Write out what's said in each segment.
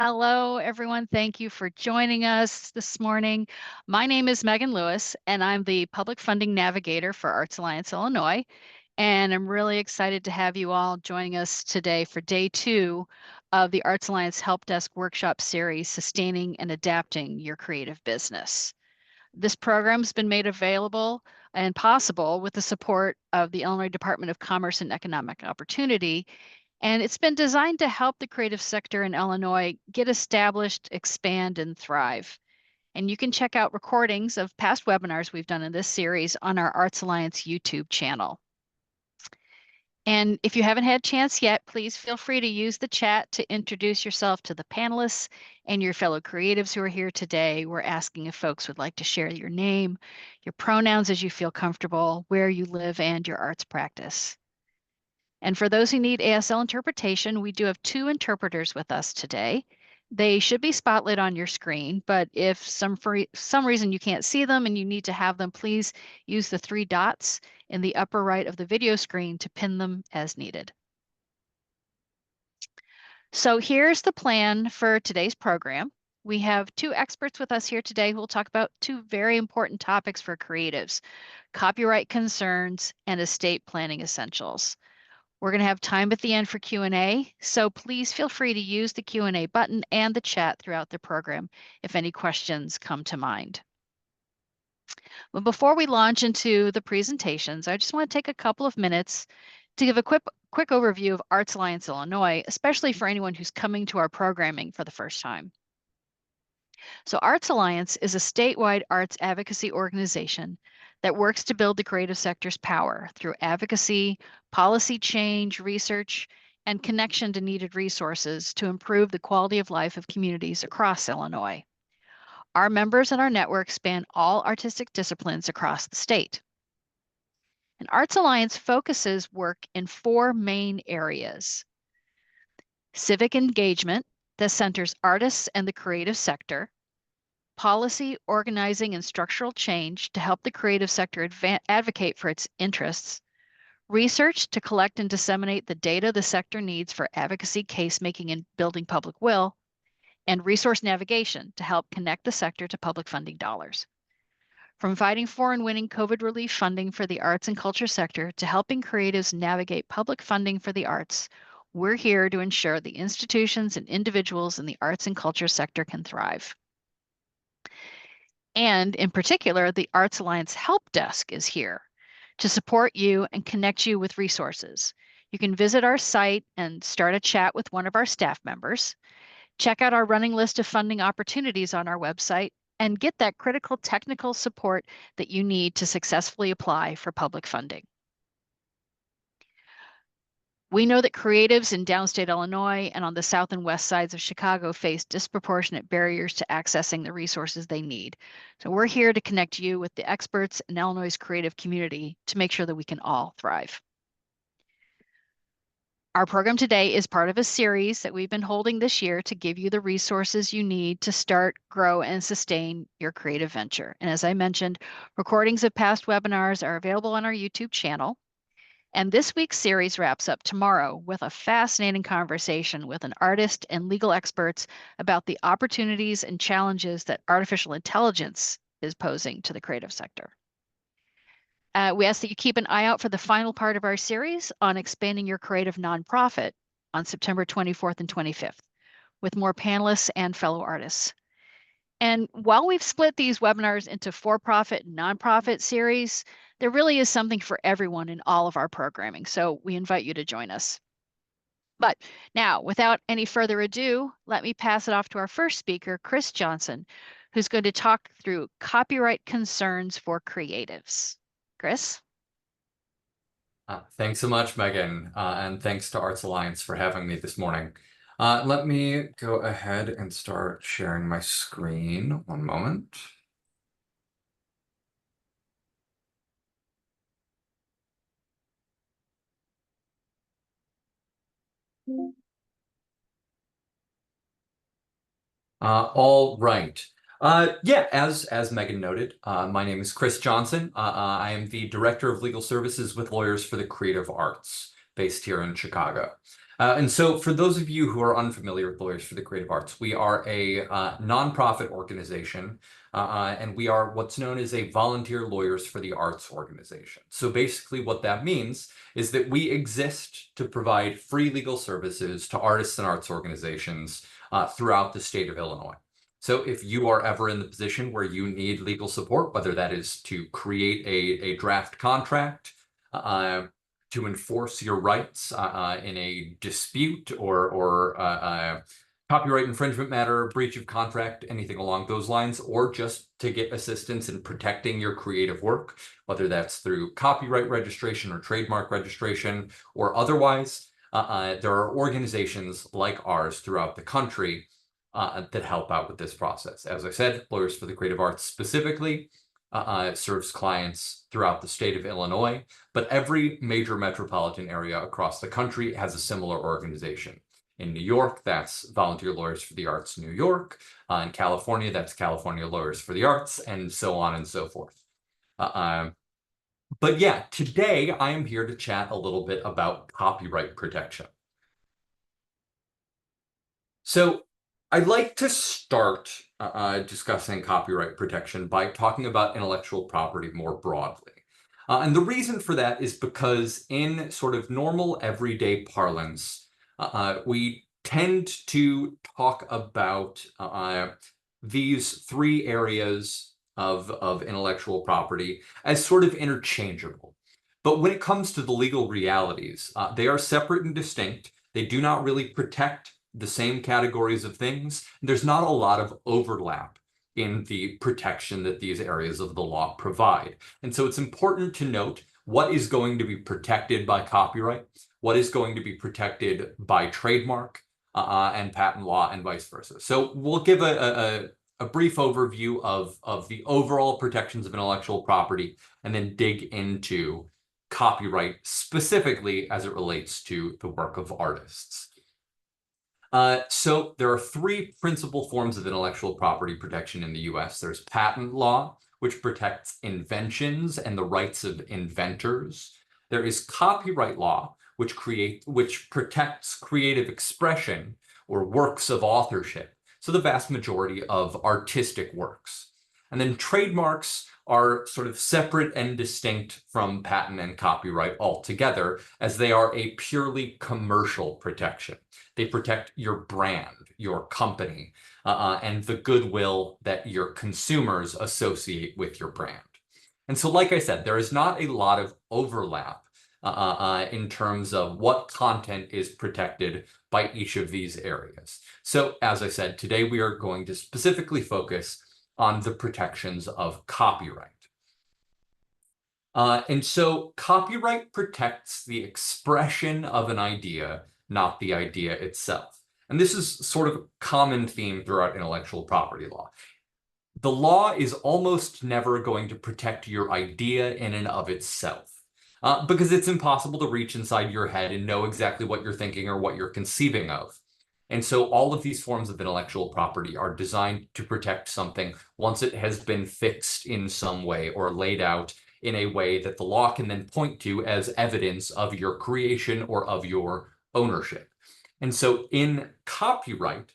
Hello, everyone. Thank you for joining us this morning. My name is Megan Lewis, and I'm the Public Funding Navigator for Arts Alliance Illinois. And I'm really excited to have you all joining us today for day 2 of the Arts Alliance Help Desk Workshop Series, Sustaining and Adapting Your Creative Business. This program's been made available and possible with the support of the Illinois Department of Commerce and Economic Opportunity, and it's been designed to help the creative sector in Illinois get established, expand, and thrive. And you can check out recordings of past webinars we've done in this series on our Arts Alliance YouTube channel. And if you haven't had a chance yet, please feel free to use the chat to introduce yourself to the panelists and your fellow creatives who are here today. We're asking if folks would like to share your name, your pronouns as you feel comfortable, where you live, and your arts practice. And for those who need ASL interpretation, we do have 2 interpreters with us today. They should be spotlit on your screen, but if for some reason you can't see them and you need to have them, please use the 3 dots in the upper right of the video screen to pin them as needed. So here's the plan for today's program. We have 2 experts with us here today who will talk about 2 very important topics for creatives: copyright concerns and estate planning essentials. We're going to have time at the end for Q&A, so please feel free to use the Q&A button and the chat throughout the program if any questions come to mind. But before we launch into the presentations, I just want to take a couple of minutes to give a quick overview of Arts Alliance Illinois, especially for anyone who's coming to our programming for the first time. So Arts Alliance is a statewide arts advocacy organization that works to build the creative sector's power through advocacy, policy change, research, and connection to needed resources to improve the quality of life of communities across Illinois. Our members and our network span all artistic disciplines across the state. And Arts Alliance focuses work in 4 main areas: civic engagement that centers artists and the creative sector; policy, organizing, and structural change to help the creative sector advocate for its interests; research to collect and disseminate the data the sector needs for advocacy, case making, and building public will; and resource navigation to help connect the sector to public funding dollars. From fighting for and winning COVID relief funding for the arts and culture sector to helping creatives navigate public funding for the arts, we're here to ensure the institutions and individuals in the arts and culture sector can thrive. And in particular, the Arts Alliance Help Desk is here to support you and connect you with resources. You can visit our site and start a chat with one of our staff members. Check out our running list of funding opportunities on our website and get that critical technical support that you need to successfully apply for public funding. We know that creatives in downstate Illinois and on the south and west sides of Chicago face disproportionate barriers to accessing the resources they need. So we're here to connect you with the experts in Illinois' creative community to make sure that we can all thrive. Our program today is part of a series that we've been holding this year to give you the resources you need to start, grow, and sustain your creative venture. And as I mentioned, recordings of past webinars are available on our YouTube channel. And this week's series wraps up tomorrow with a fascinating conversation with an artist and legal experts about the opportunities and challenges that artificial intelligence is posing to the creative sector. We ask that you keep an eye out for the final part of our series on expanding your creative nonprofit on September 24th and 25th with more panelists and fellow artists. And while we've split these webinars into for-profit and nonprofit series, there really is something for everyone in all of our programming. So we invite you to join us. But now, without any further ado, let me pass it off to our first speaker, Chris Johnson, who's going to talk through copyright concerns for creatives. Chris? Thanks so much, Megan, and thanks to Arts Alliance for having me this morning. Let me go ahead and start sharing my screen. One moment. All right. Yeah, as Megan noted, my name is Chris Johnson. I am the Director of Legal Services with Lawyers for the Creative Arts, based here in Chicago. And so for those of you who are unfamiliar with Lawyers for the Creative Arts, we are a nonprofit organization, and we are what's known as a volunteer Lawyers for the Arts organization. So basically what that means is that we exist to provide free legal services to artists and arts organizations throughout the state of Illinois. So if you are ever in the position where you need legal support, whether that is to create a draft contract, to enforce your rights in a dispute or copyright infringement matter, breach of contract, anything along those lines, or just to get assistance in protecting your creative work, whether that's through copyright registration or trademark registration or otherwise, there are organizations like ours throughout the country that help out with this process. As I said, Lawyers for the Creative Arts specifically serves clients throughout the state of Illinois, but every major metropolitan area across the country has a similar organization. In New York, that's Volunteer Lawyers for the Arts New York. In California, that's California Lawyers for the Arts, and so on and so forth. But yeah, today I am here to chat a little bit about copyright protection. So I'd like to start discussing copyright protection by talking about intellectual property more broadly. And the reason for that is because in sort of normal everyday parlance, we tend to talk about these three areas of intellectual property as sort of interchangeable. But when it comes to the legal realities, they are separate and distinct. They do not really protect the same categories of things. There's not a lot of overlap in the protection that these areas of the law provide. And so it's important to note what is going to be protected by copyright, what is going to be protected by trademark and patent law, and vice versa. So we'll give a brief overview of the overall protections of intellectual property and then dig into copyright specifically as it relates to the work of artists. So there are three principal forms of intellectual property protection in the US. There's patent law, which protects inventions and the rights of inventors. There is copyright law, which protects creative expression or works of authorship. So the vast majority of artistic works. And then trademarks are sort of separate and distinct from patent and copyright altogether, as they are a purely commercial protection. They protect your brand, your company, and the goodwill that your consumers associate with your brand. And so, like I said, there is not a lot of overlap in terms of what content is protected by each of these areas. So, as I said, today we are going to specifically focus on the protections of copyright. And so copyright protects the expression of an idea, not the idea itself. And this is sort of a common theme throughout intellectual property law. The law is almost never going to protect your idea in and of itself, because it's impossible to reach inside your head and know exactly what you're thinking or what you're conceiving of. And so all of these forms of intellectual property are designed to protect something once it has been fixed in some way or laid out in a way that the law can then point to as evidence of your creation or of your ownership. And so in copyright,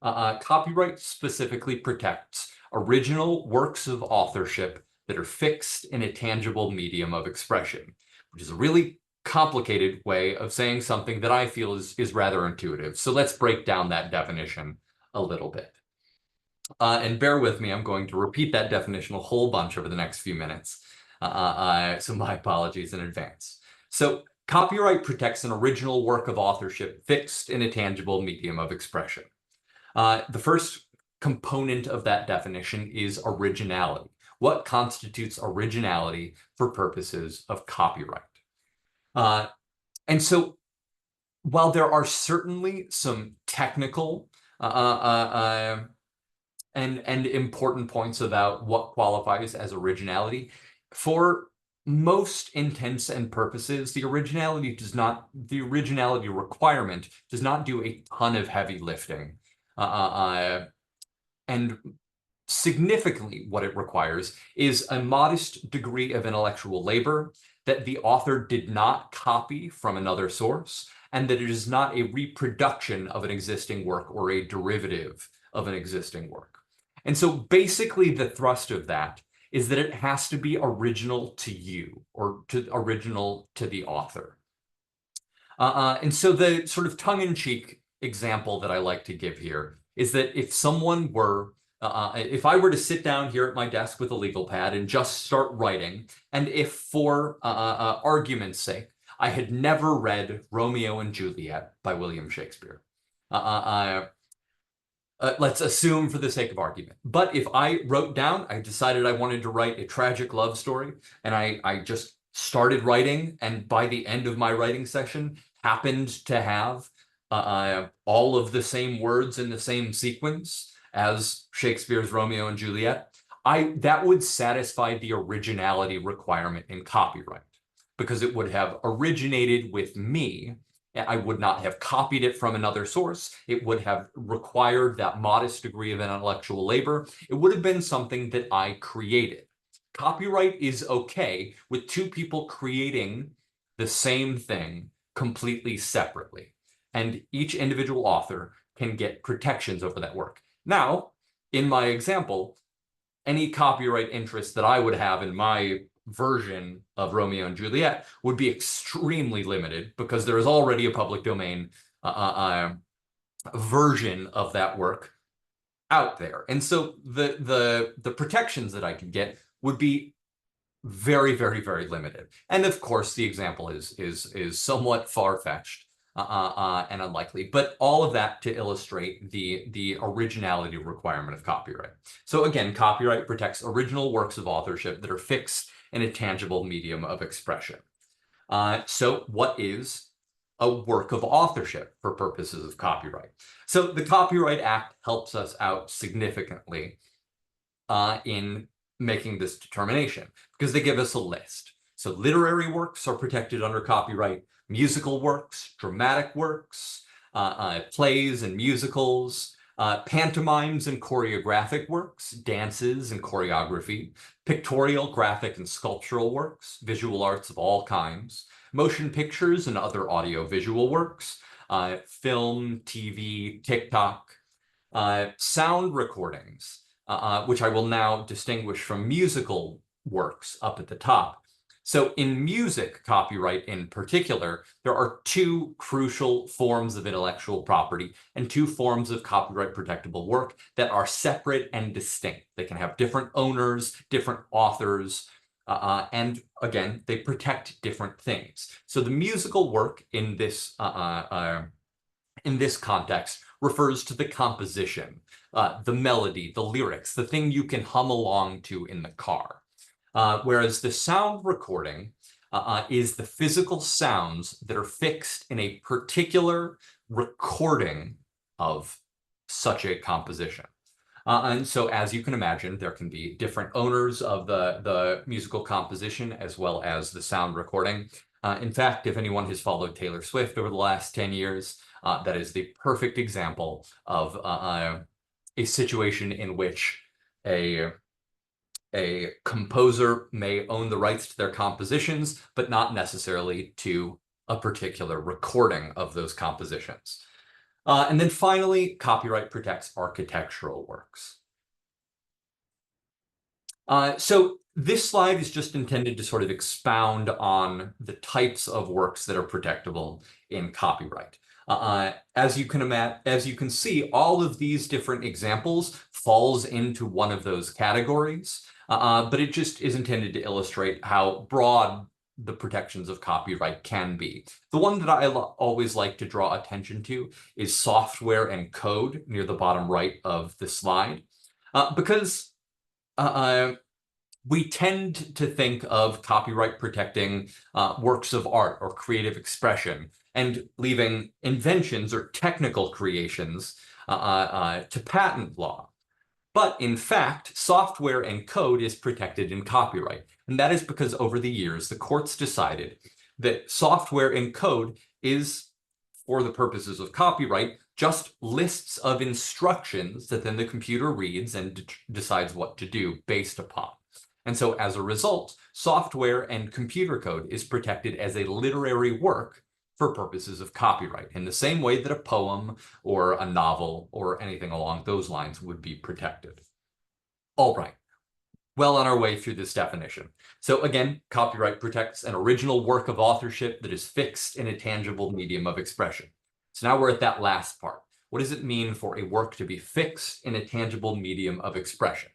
copyright specifically protects original works of authorship that are fixed in a tangible medium of expression, which is a really complicated way of saying something that I feel is rather intuitive. So let's break down that definition a little bit. And bear with me, I'm going to repeat that definition a whole bunch over the next few minutes. So my apologies in advance. So copyright protects an original work of authorship fixed in a tangible medium of expression. The first component of that definition is originality. What constitutes originality for purposes of copyright? And so while there are certainly some technical and important points about what qualifies as originality, for most intents and purposes, the originality requirement does not do a ton of heavy lifting. And significantly, what it requires is a modest degree of intellectual labor that the author did not copy from another source, and that it is not a reproduction of an existing work or a derivative of an existing work. And so basically the thrust of that is that it has to be original to you, or original to the author. And so the sort of tongue-in-cheek example that I like to give here is that if someone were, if I were to sit down here at my desk with a legal pad and just start writing, and if for argument's sake, I had never read Romeo and Juliet by William Shakespeare, let's assume for the sake of argument. But if I wrote down, I decided I wanted to write a tragic love story, and I just started writing, and by the end of my writing session, happened to have all of the same words in the same sequence as Shakespeare's Romeo and Juliet, that would satisfy the originality requirement in copyright, because it would have originated with me. I would not have copied it from another source. It would have required that modest degree of intellectual labor. It would have been something that I created. Copyright is okay with two people creating the same thing completely separately, and each individual author can get protections over that work. Now, in my example, any copyright interest that I would have in my version of Romeo and Juliet would be extremely limited, because there is already a public domain version of that work out there. And so the protections that I could get would be very, very, very limited. And of course, the example is somewhat far-fetched and unlikely, but all of that to illustrate the originality requirement of copyright. So again, copyright protects original works of authorship that are fixed in a tangible medium of expression. So what is a work of authorship for purposes of copyright? So the Copyright Act helps us out significantly in making this determination, because they give us a list. So literary works are protected under copyright, musical works, dramatic works, plays and musicals, pantomimes and choreographic works, dances and choreography, pictorial, graphic, and sculptural works, visual arts of all kinds, motion pictures and other audio-visual works, film, TV, TikTok, sound recordings, which I will now distinguish from musical works up at the top. So in music copyright in particular, there are two crucial forms of intellectual property and two forms of copyright protectable work that are separate and distinct. They can have different owners, different authors, and again, they protect different things. So the musical work in this context refers to the composition, the melody, the lyrics, the thing you can hum along to in the car. Whereas the sound recording is the physical sounds that are fixed in a particular recording of such a composition. And so, as you can imagine, there can be different owners of the musical composition as well as the sound recording. In fact, if anyone has followed Taylor Swift over the last 10 years, that is the perfect example of a situation in which a composer may own the rights to their compositions, but not necessarily to a particular recording of those compositions. And then finally, copyright protects architectural works. So this slide is just intended to sort of expound on the types of works that are protectable in copyright. As you can see, all of these different examples falls into one of those categories, but it just is intended to illustrate how broad the protections of copyright can be. The one that I always like to draw attention to is software and code near the bottom right of the slide, because we tend to think of copyright protecting works of art or creative expression and leaving inventions or technical creations to patent law. But in fact, software and code is protected in copyright. And that is because over the years, the courts decided that software and code is, for the purposes of copyright, just lists of instructions that then the computer reads and decides what to do based upon. And so as a result, software and computer code is protected as a literary work for purposes of copyright, in the same way that a poem or a novel or anything along those lines would be protected. All right, well on our way through this definition. So again, copyright protects an original work of authorship that is fixed in a tangible medium of expression. So now we're at that last part. What does it mean for a work to be fixed in a tangible medium of expression?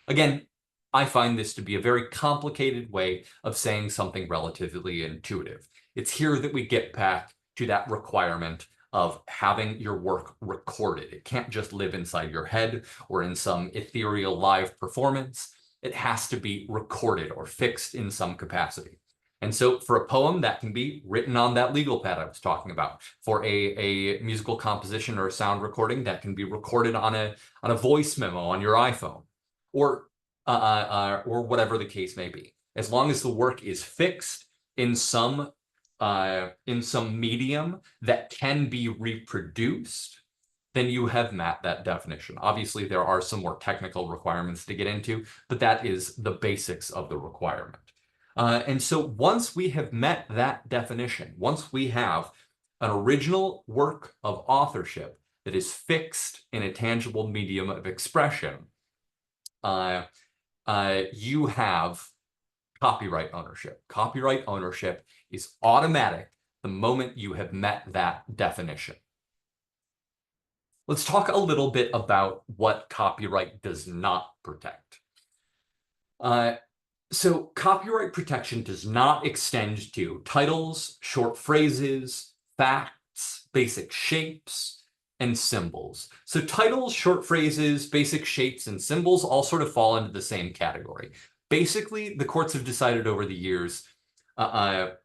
Again, I find this to be a very complicated way of saying something relatively intuitive. It's here that we get back to that requirement of having your work recorded. It can't just live inside your head or in some ethereal live performance. It has to be recorded or fixed in some capacity. And so for a poem, that can be written on that legal pad I was talking about. For a musical composition or a sound recording, that can be recorded on a voice memo on your iPhone, or whatever the case may be. As long as the work is fixed in some medium that can be reproduced, then you have met that definition. Obviously, there are some more technical requirements to get into, but that is the basics of the requirement. And so once we have met that definition, once we have an original work of authorship that is fixed in a tangible medium of expression, you have copyright ownership. Copyright ownership is automatic the moment you have met that definition. Let's talk a little bit about what copyright does not protect. So copyright protection does not extend to titles, short phrases, facts, basic shapes, and symbols. So titles, short phrases, basic shapes, and symbols all sort of fall into the same category. Basically, the courts have decided over the years that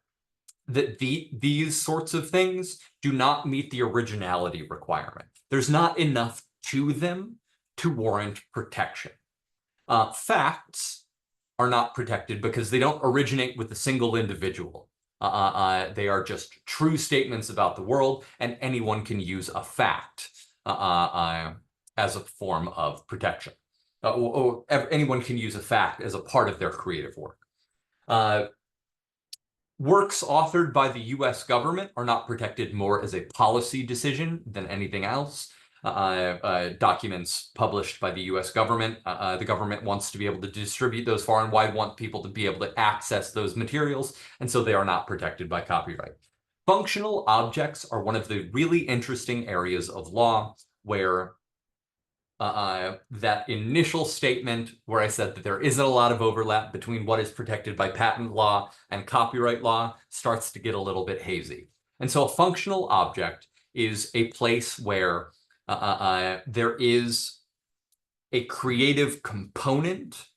these sorts of things do not meet the originality requirement. There's not enough to them to warrant protection. Facts are not protected because they don't originate with a single individual. They are just true statements about the world, and anyone can use a fact as a form of protection. Or anyone can use a fact as a part of their creative work. Works authored by the US government are not protected more as a policy decision than anything else. Documents published by the US government, the government wants to be able to distribute those far and wide, want people to be able to access those materials, and so they are not protected by copyright. Functional objects are one of the really interesting areas of law where that initial statement where I said that there isn't a lot of overlap between what is protected by patent law and copyright law starts to get a little bit hazy. And so a functional object is a place where there is a creative component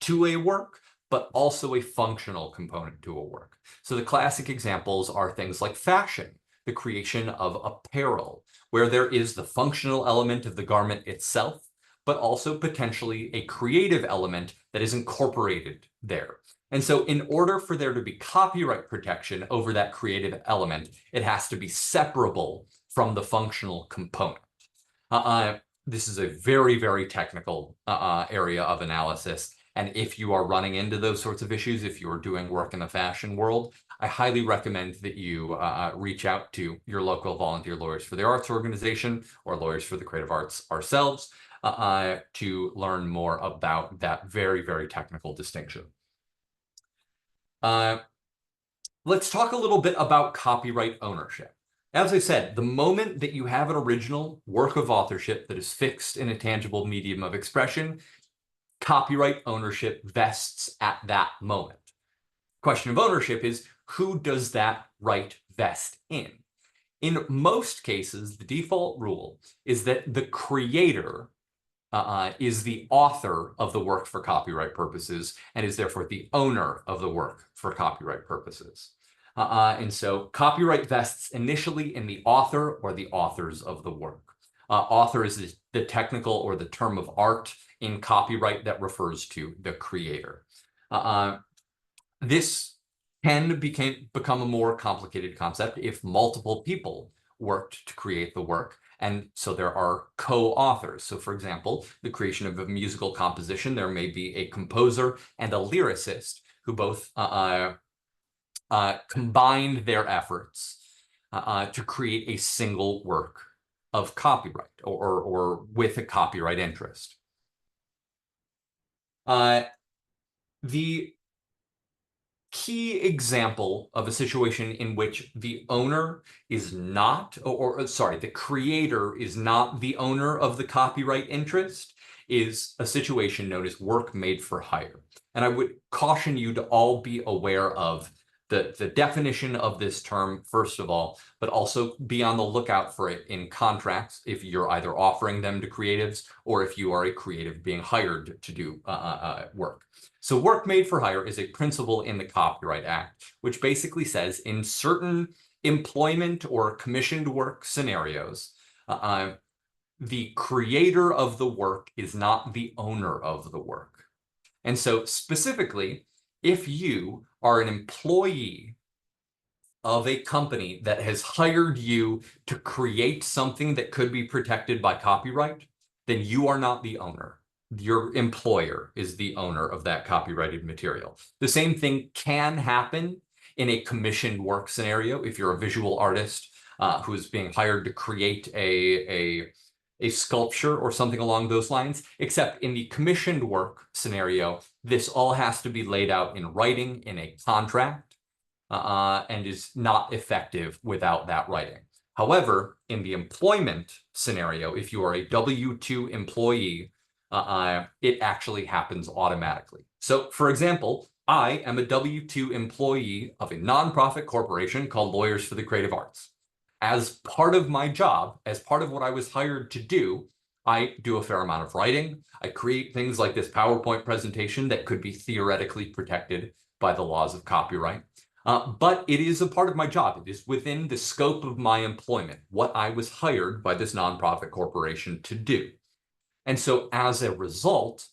to a work, but also a functional component to a work. So the classic examples are things like fashion, the creation of apparel, where there is the functional element of the garment itself, but also potentially a creative element that is incorporated there. And so in order for there to be copyright protection over that creative element, it has to be separable from the functional component. This is a very, very technical area of analysis. And if you are running into those sorts of issues, if you're doing work in the fashion world, I highly recommend that you reach out to your local volunteer Lawyers for the Arts organization or Lawyers for the Creative Arts ourselves to learn more about that very, very technical distinction. Let's talk a little bit about copyright ownership. As I said, the moment that you have an original work of authorship that is fixed in a tangible medium of expression, copyright ownership vests at that moment. Question of ownership is, who does that right vest in? In most cases, the default rule is that the creator is the author of the work for copyright purposes and is therefore the owner of the work for copyright purposes. And so copyright vests initially in the author or the authors of the work. Author is the technical or the term of art in copyright that refers to the creator. This can become a more complicated concept if multiple people worked to create the work. And so there are co-authors. So for example, the creation of a musical composition, there may be a composer and a lyricist who both combined their efforts to create a single work of copyright or with a copyright interest. The key example of a situation in which the owner is not, or sorry, the creator is not the owner of the copyright interest is a situation known as work made for hire. And I would caution you to all be aware of the definition of this term, first of all, but also be on the lookout for it in contracts if you're either offering them to creatives or if you are a creative being hired to do work. So work made for hire is a principle in the Copyright Act, which basically says in certain employment or commissioned work scenarios, the creator of the work is not the owner of the work. And so specifically, if you are an employee of a company that has hired you to create something that could be protected by copyright, then you are not the owner. Your employer is the owner of that copyrighted material. The same thing can happen in a commissioned work scenario if you're a visual artist who is being hired to create a sculpture or something along those lines, except in the commissioned work scenario, this all has to be laid out in writing in a contract and is not effective without that writing. However, in the employment scenario, if you are a W-2 employee, it actually happens automatically. So, for example, I am a W-2 employee of a nonprofit corporation called Lawyers for the Creative Arts. As part of my job, as part of what I was hired to do, I do a fair amount of writing. I create things like this PowerPoint presentation that could be theoretically protected by the laws of copyright. But it is a part of my job. It is within the scope of my employment, what I was hired by this nonprofit corporation to do. And so as a result,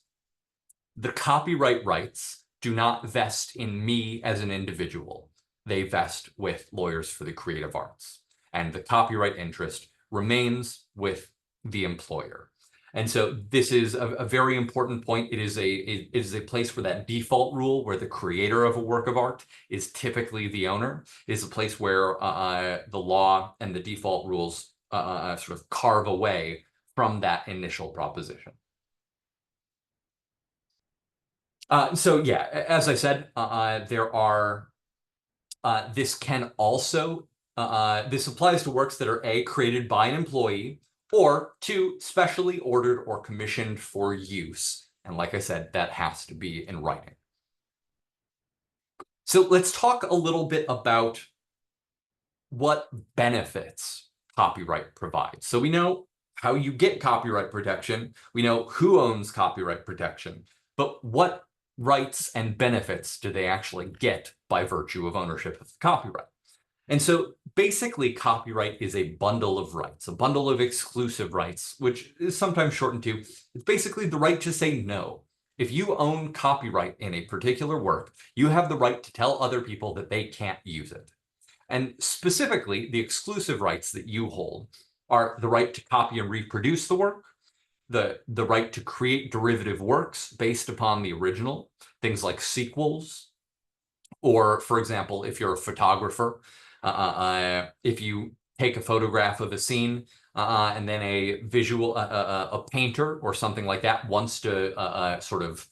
the copyright rights do not vest in me as an individual. They vest with Lawyers for the Creative Arts. And the copyright interest remains with the employer. And so this is a very important point. It is a place where that default rule, where the creator of a work of art is typically the owner, is a place where the law and the default rules sort of carve away from that initial proposition. So yeah, as I said, there are, this can also, this applies to works that are A, created by an employee, or 2, specially ordered or commissioned for use. And like I said, that has to be in writing. So let's talk a little bit about what benefits copyright provides. So we know how you get copyright protection. We know who owns copyright protection, but what rights and benefits do they actually get by virtue of ownership of the copyright? And so basically copyright is a bundle of rights, a bundle of exclusive rights, which is sometimes shortened to, it's basically the right to say no. If you own copyright in a particular work, you have the right to tell other people that they can't use it. And specifically, the exclusive rights that you hold are the right to copy and reproduce the work, the right to create derivative works based upon the original, things like sequels, or, for example, if you're a photographer, if you take a photograph of a scene and then a visual, a painter or something like that wants to sort of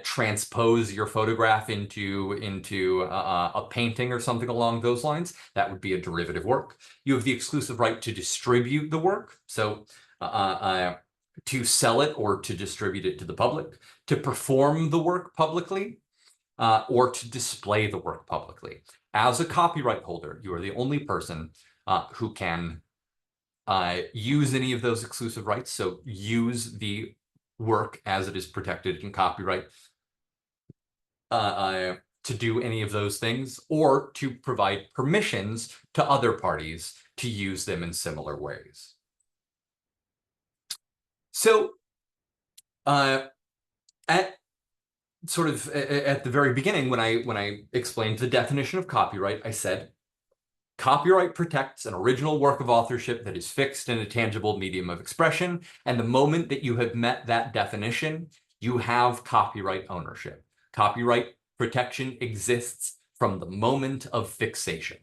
transpose your photograph into a painting or something along those lines, that would be a derivative work. You have the exclusive right to distribute the work, so to sell it or to distribute it to the public, to perform the work publicly, or to display the work publicly. As a copyright holder, you are the only person who can use any of those exclusive rights, so use the work as it is protected in copyright to do any of those things, or to provide permissions to other parties to use them in similar ways. So at the very beginning, when I explained the definition of copyright, I said copyright protects an original work of authorship that is fixed in a tangible medium of expression, and the moment that you have met that definition, you have copyright ownership. Copyright protection exists from the moment of fixation.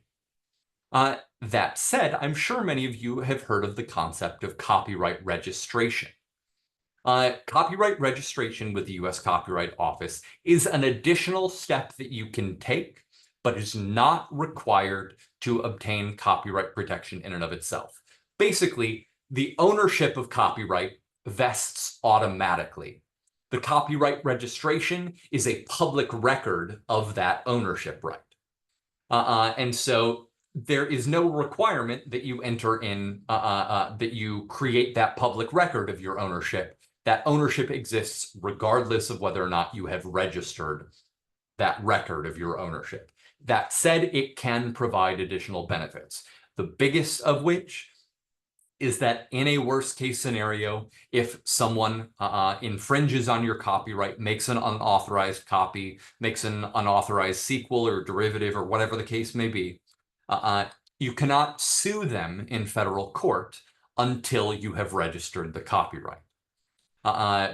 That said, I'm sure many of you have heard of the concept of copyright registration. Copyright registration with the US Copyright Office is an additional step that you can take, but is not required to obtain copyright protection in and of itself. Basically, the ownership of copyright vests automatically. The copyright registration is a public record of that ownership right. And so there is no requirement that you enter in, that you create that public record of your ownership. That ownership exists regardless of whether or not you have registered that record of your ownership. That said, it can provide additional benefits, the biggest of which is that in a worst case scenario, if someone infringes on your copyright, makes an unauthorized copy, makes an unauthorized sequel or derivative or whatever the case may be, you cannot sue them in federal court until you have registered the copyright.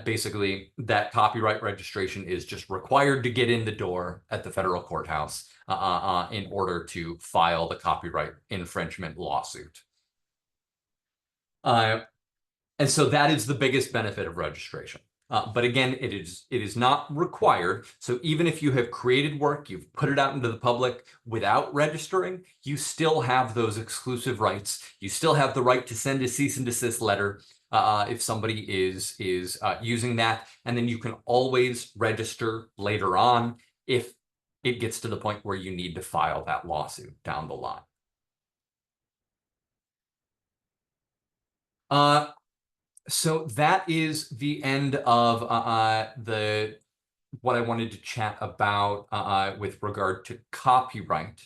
Basically, that copyright registration is just required to get in the door at the federal courthouse in order to file the copyright infringement lawsuit. And so that is the biggest benefit of registration. But again, it is not required. So even if you have created work, you've put it out into the public without registering, you still have those exclusive rights. You still have the right to send a cease and desist letter if somebody is using that. And then you can always register later on if it gets to the point where you need to file that lawsuit down the line. So that is the end of what I wanted to chat about with regard to copyright.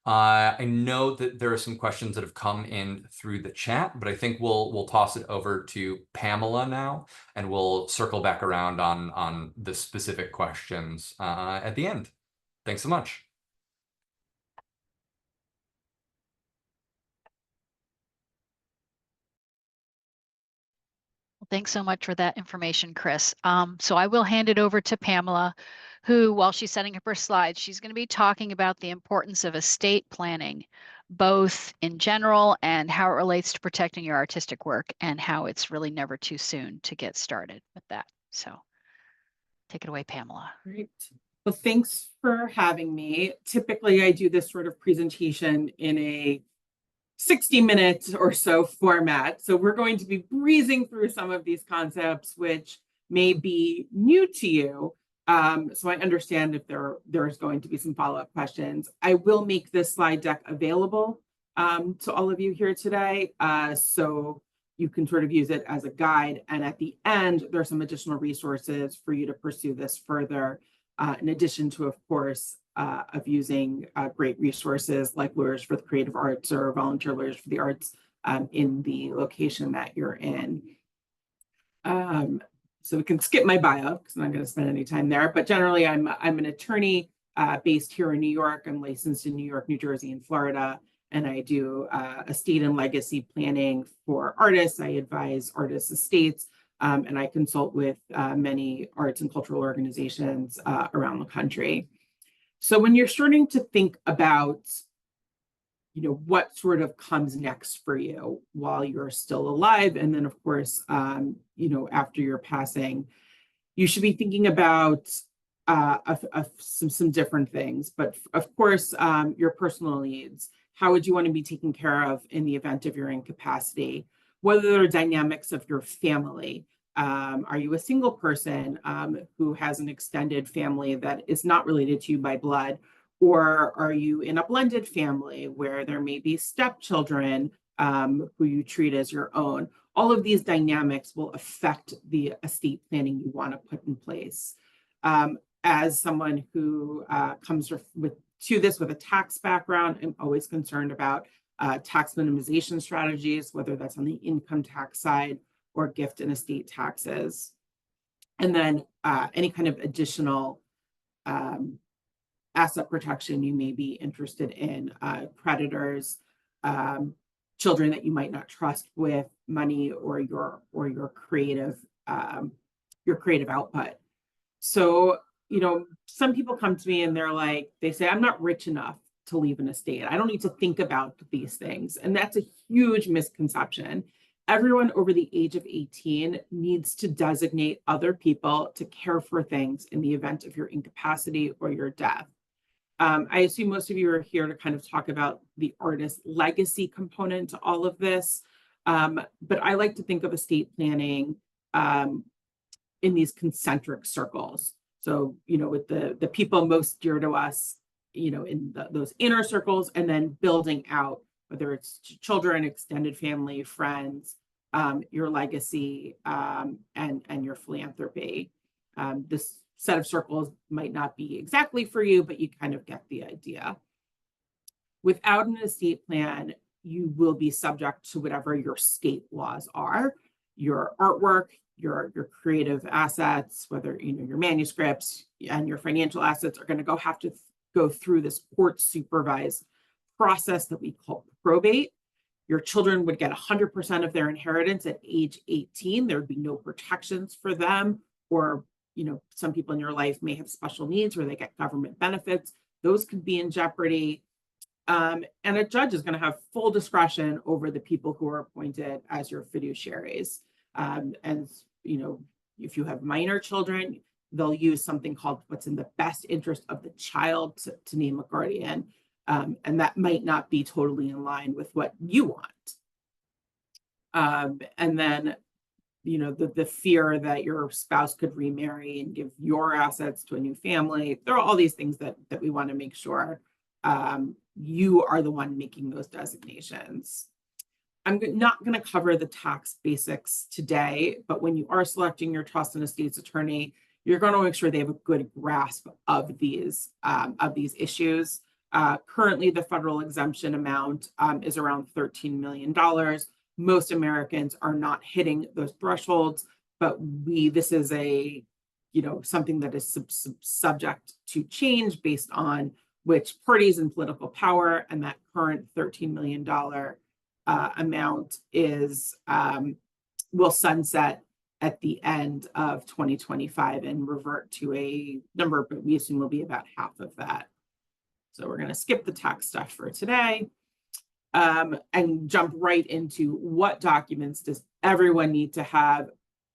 I know that there are some questions that have come in through the chat, but I think we'll toss it over to Pamela now, and we'll circle back around on the specific questions at the end. Thanks so much. Thanks so much for that information, Chris. So I will hand it over to Pamela, who, while she's setting up her slides, she's going to be talking about the importance of estate planning, both in general and how it relates to protecting your artistic work, and how it's really never too soon to get started with that. So take it away, Pamela. Great. Well, thanks for having me. Typically, I do this sort of presentation in a 60-minute or so format. So we're going to be breezing through some of these concepts, which may be new to you. So I understand if there's going to be some follow-up questions. I will make this slide deck available to all of you here today, so you can sort of use it as a guide. And at the end, there are some additional resources for you to pursue this further, in addition to, of course, of using great resources like Lawyers for the Creative Arts or Volunteer Lawyers for the Arts in the location that you're in. So we can skip my bio because I'm not going to spend any time there. But generally, I'm an attorney based here in New York. I'm licensed in New York, New Jersey, and Florida. And I do estate and legacy planning for artists. I advise artists' estates, and I consult with many arts and cultural organizations around the country. So when you're starting to think about, what sort of comes next for you while you're still alive, and then of course, after your passing, you should be thinking about some different things. But of course, your personal needs. How would you want to be taken care of in the event of your incapacity? What are the dynamics of your family? Are you a single person who has an extended family that is not related to you by blood? Or are you in a blended family where there may be stepchildren who you treat as your own? All of these dynamics will affect the estate planning you want to put in place. As someone who comes to this with a tax background, I'm always concerned about tax minimization strategies, whether that's on the income tax side or gift and estate taxes. And then any kind of additional asset protection you may be interested in, creditors, children that you might not trust with money, or your creative output. So, some people come to me and they say, I'm not rich enough to leave an estate. I don't need to think about these things. And that's a huge misconception. Everyone over the age of 18 needs to designate other people to care for things in the event of your incapacity or your death. I assume most of you are here to kind of talk about the artist legacy component to all of this. But I like to think of estate planning in these concentric circles. So, with the people most dear to us, in those inner circles, and then building out, whether it's children, extended family, friends, your legacy, and your philanthropy. This set of circles might not be exactly for you, but you kind of get the idea. Without an estate plan, you will be subject to whatever your state laws are. Your artwork, your creative assets, whether your manuscripts and your financial assets are going to have to go through this court supervised process that we call probate. Your children would get 100% of their inheritance at age 18. There would be no protections for them, or some people in your life may have special needs where they get government benefits. Those could be in jeopardy. And a judge is going to have full discretion over the people who are appointed as your fiduciaries. And if you have minor children, they'll use something called what's in the best interest of the child to name a guardian. And that might not be totally in line with what you want. And then, the fear that your spouse could remarry and give your assets to a new family. There are all these things that we want to make sure you are the one making those designations. I'm not going to cover the tax basics today, but when you are selecting your trust and estates attorney, you're going to make sure they have a good grasp of these issues. Currently, the federal exemption amount is around $13 million. Most Americans are not hitting those thresholds, but this is something that is subject to change based on which parties in political power, and that current $13 million amount will sunset at the end of 2025 and revert to a number, but we assume will be about half of that. So we're going to skip the tax stuff for today and jump right into what documents does everyone need to have.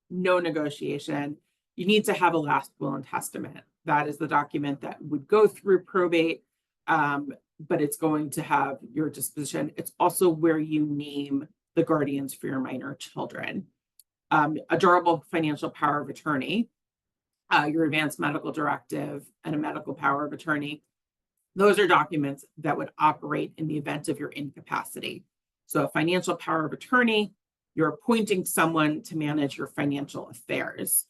No negotiation. You need to have a last will and testament. That is the document that would go through probate, but it's going to have your disposition. It's also where you name the guardians for your minor children. A durable financial power of attorney, your advanced medical directive, and a medical power of attorney. Those are documents that would operate in the event of your incapacity. So a financial power of attorney, you're appointing someone to manage your financial affairs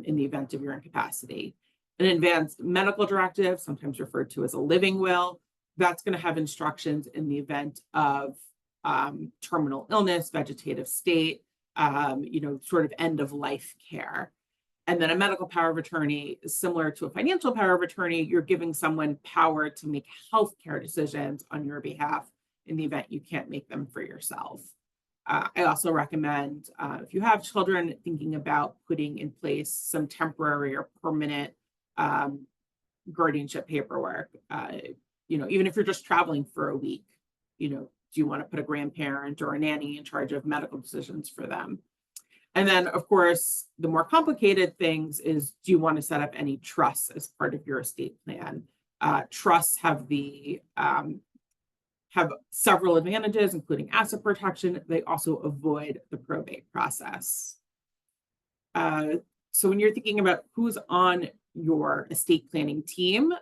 in the event of your incapacity. An advanced medical directive, sometimes referred to as a living will, that's going to have instructions in the event of terminal illness, vegetative state, sort of end of life care. And then a medical power of attorney is similar to a financial power of attorney. You're giving someone power to make healthcare decisions on your behalf in the event you can't make them for yourself. I also recommend, if you have children, thinking about putting in place some temporary or permanent guardianship paperwork. Even if you're just traveling for a week, do you want to put a grandparent or a nanny in charge of medical decisions for them? And then, of course, the more complicated things is, do you want to set up any trusts as part of your estate plan? Trusts have several advantages, including asset protection. They also avoid the probate process. So when you're thinking about who's on your estate planning team,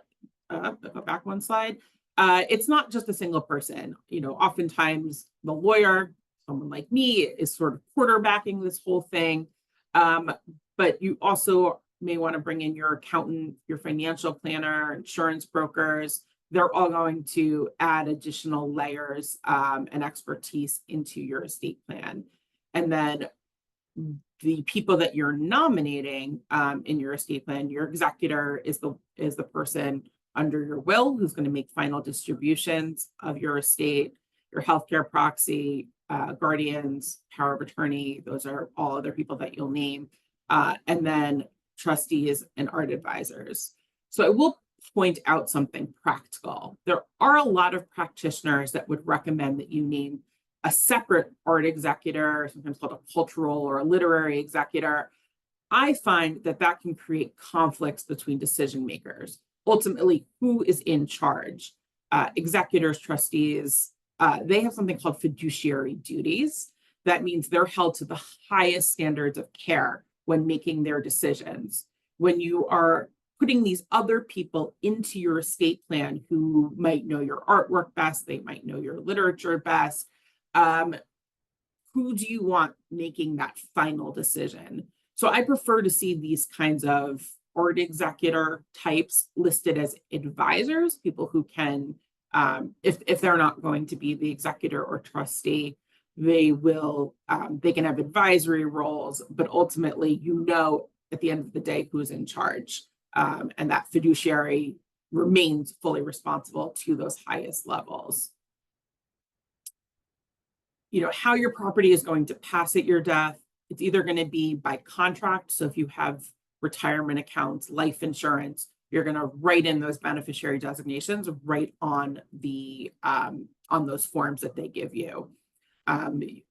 go back one slide, it's not just a single person. Oftentimes the lawyer, someone like me, is sort of quarterbacking this whole thing. But you also may want to bring in your accountant, your financial planner, insurance brokers. They're all going to add additional layers and expertise into your estate plan. And then the people that you're nominating in your estate plan, your executor is the person under your will who's going to make final distributions of your estate. Your healthcare proxy, guardians, power of attorney, those are all other people that you'll name. And then trustees and art advisors. So I will point out something practical. There are a lot of practitioners that would recommend that you name a separate art executor, sometimes called a cultural or a literary executor. I find that that can create conflicts between decision makers. Ultimately, who is in charge? Executors, trustees, they have something called fiduciary duties. That means they're held to the highest standards of care when making their decisions. When you are putting these other people into your estate plan who might know your artwork best, they might know your literature best, who do you want making that final decision? So I prefer to see these kinds of art executor types listed as advisors, people who can, if they're not going to be the executor or trustee, they can have advisory roles, but ultimately, at the end of the day, who's in charge. And that fiduciary remains fully responsible to those highest levels. How your property is going to pass at your death, it's either going to be by contract. So if you have retirement accounts, life insurance, you're going to write in those beneficiary designations right on on those forms that they give you.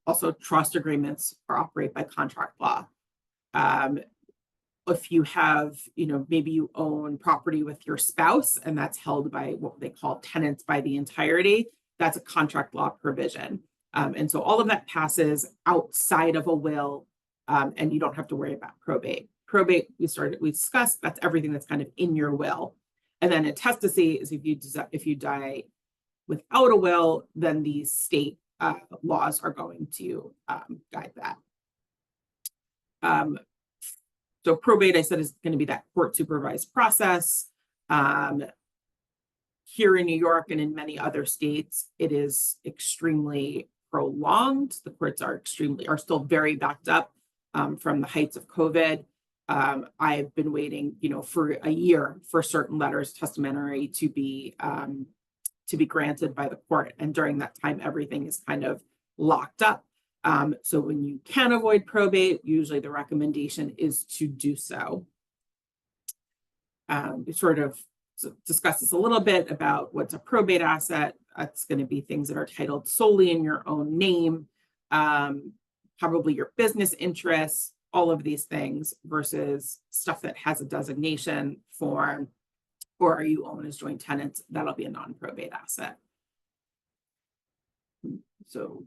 Also, trust agreements are operated by contract law. If you have, maybe you own property with your spouse and that's held by what they call tenants by the entirety, that's a contract law provision. And so all of that passes outside of a will, and you don't have to worry about probate. Probate, we discussed, that's everything that's kind of in your will. And then intestacy is if you die without a will, then the state laws are going to guide that. So probate, I said, is going to be that court supervised process. Here in New York and in many other states, it is extremely prolonged. The courts are still very backed up from the heights of COVID. I've been waiting, for a year for certain letters testamentary to be granted by the court, and during that time, everything is kind of locked up. So when you can avoid probate, usually the recommendation is to do so. We sort of discuss this a little bit about what's a probate asset. It's going to be things that are titled solely in your own name, probably your business interests, all of these things, versus stuff that has a designation form, or you own as joint tenants, that'll be a non-probate asset. So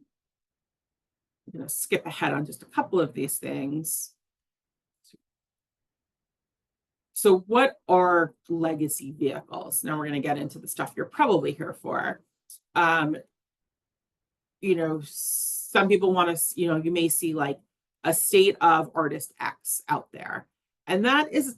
I'm going to skip ahead on just a couple of these things. So what are legacy vehicles? Now we're going to get into the stuff you're probably here for. Some people want to, you may see like a estate of artist X out there. And that is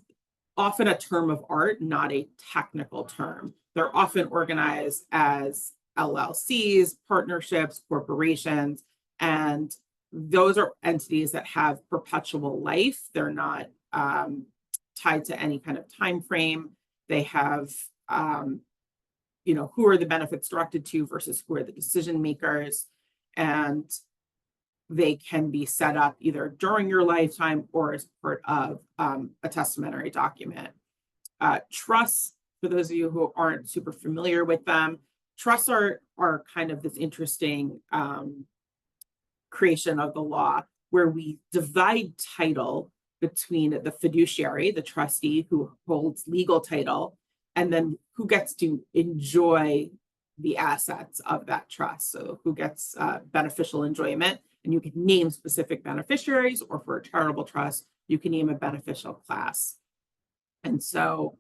often a term of art, not a technical term. They're often organized as LLCs, partnerships, corporations, and those are entities that have perpetual life. They're not tied to any kind of time frame. They have, who are the benefits directed to versus who are the decision makers, and they can be set up either during your lifetime or as part of a testamentary document. Trusts, for those of you who aren't super familiar with them, trusts are kind of this interesting creation of the law where we divide title between the fiduciary, the trustee who holds legal title, and then who gets to enjoy the assets of that trust. So who gets beneficial enjoyment, and you can name specific beneficiaries, or for a charitable trust, you can name a beneficial class. And so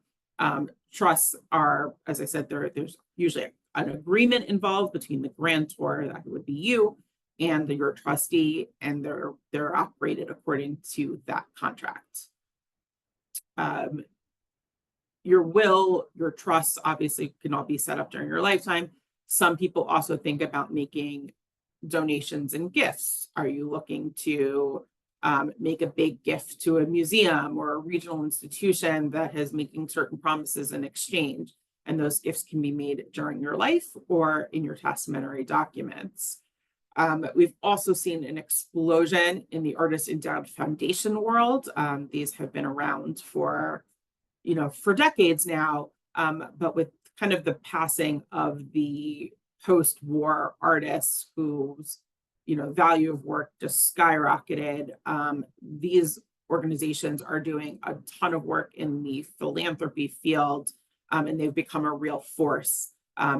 trusts are, as I said, there's usually an agreement involved between the grantor, that would be you, and your trustee, and they're operated according to that contract. Your will, your trusts obviously can all be set up during your lifetime. Some people also think about making donations and gifts. Are you looking to make a big gift to a museum or a regional institution that is making certain promises in exchange? And those gifts can be made during your life or in your testamentary documents. We've also seen an explosion in the Artist Endowed Foundation world. These have been around for decades now. But with kind of the passing of the post-war artists whose, value of work just skyrocketed, these organizations are doing a ton of work in the philanthropy field, and they've become a real force.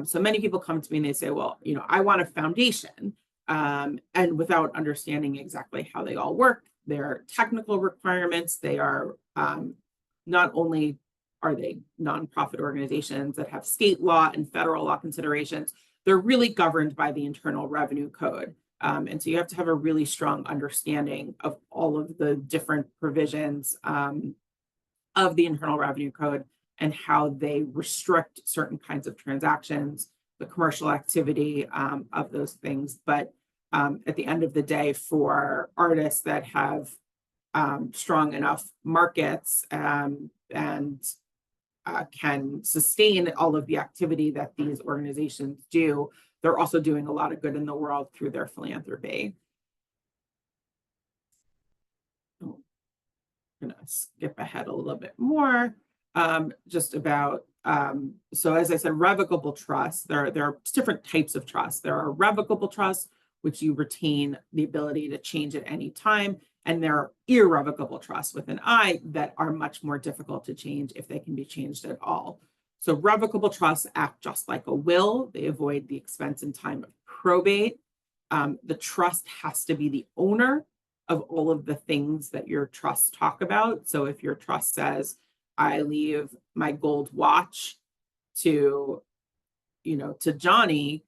So many people come to me and they say, well, I want a foundation, and without understanding exactly how they all work, their technical requirements, they are not only are they nonprofit organizations that have state law and federal law considerations, they're really governed by the Internal Revenue Code. And so you have to have a really strong understanding of all of the different provisions of the Internal Revenue Code and how they restrict certain kinds of transactions, the commercial activity of those things. But at the end of the day, for artists that have strong enough markets and can sustain all of the activity that these organizations do, they're also doing a lot of good in the world through their philanthropy. I'm gonna skip ahead a little bit more, just about, so as I said, revocable trusts, there are different types of trusts. There are revocable trusts, which you retain the ability to change at any time. And there are irrevocable trusts with an I that are much more difficult to change if they can be changed at all. So revocable trusts act just like a will. They avoid the expense and time of probate. The trust has to be the owner of all of the things that your trusts talk about. So if your trust says, I leave my gold watch to Johnny,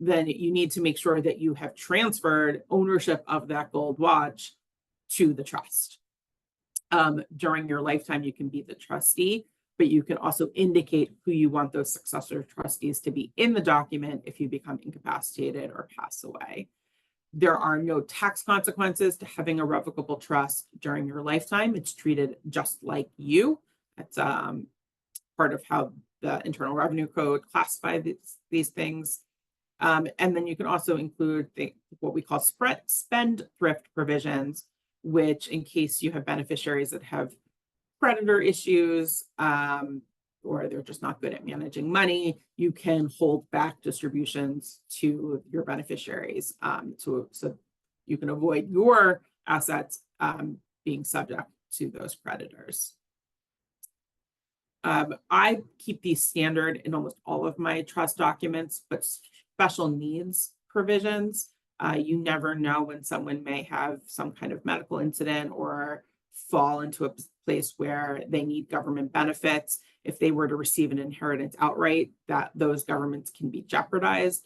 then you need to make sure that you have transferred ownership of that gold watch to the trust. During your lifetime, you can be the trustee, but you can also indicate who you want those successor trustees to be in the document if you become incapacitated or pass away. There are no tax consequences to having a revocable trust during your lifetime. It's treated just like you. It's part of how the Internal Revenue Code classifies these things. And then you can also include what we call spendthrift provisions, which in case you have beneficiaries that have creditor issues, or they're just not good at managing money, you can hold back distributions to your beneficiaries, so you can avoid your assets being subject to those creditors. I keep these standard in almost all of my trust documents, but special needs provisions, you never know when someone may have some kind of medical incident or fall into a place where they need government benefits. If they were to receive an inheritance outright, that those governments can be jeopardized.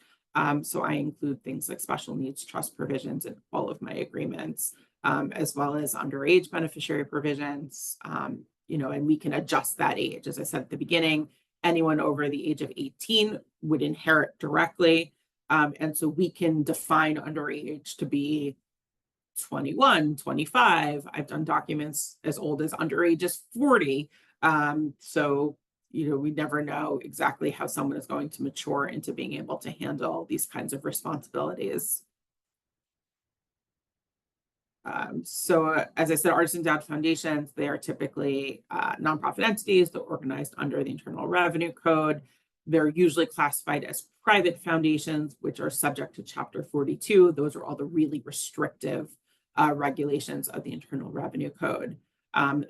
So I include things like special needs trust provisions in all of my agreements, as well as underage beneficiary provisions, and we can adjust that age. As I said at the beginning, anyone over the age of 18 would inherit directly. And so we can define underage to be 21, 25. I've done documents as old as underage is 40. So, we never know exactly how someone is going to mature into being able to handle these kinds of responsibilities. So as I said, artist endowed foundations, they are typically nonprofit entities that are organized under the Internal Revenue Code. They're usually classified as private foundations, which are subject to Chapter 42. Those are all the really restrictive regulations of the Internal Revenue Code.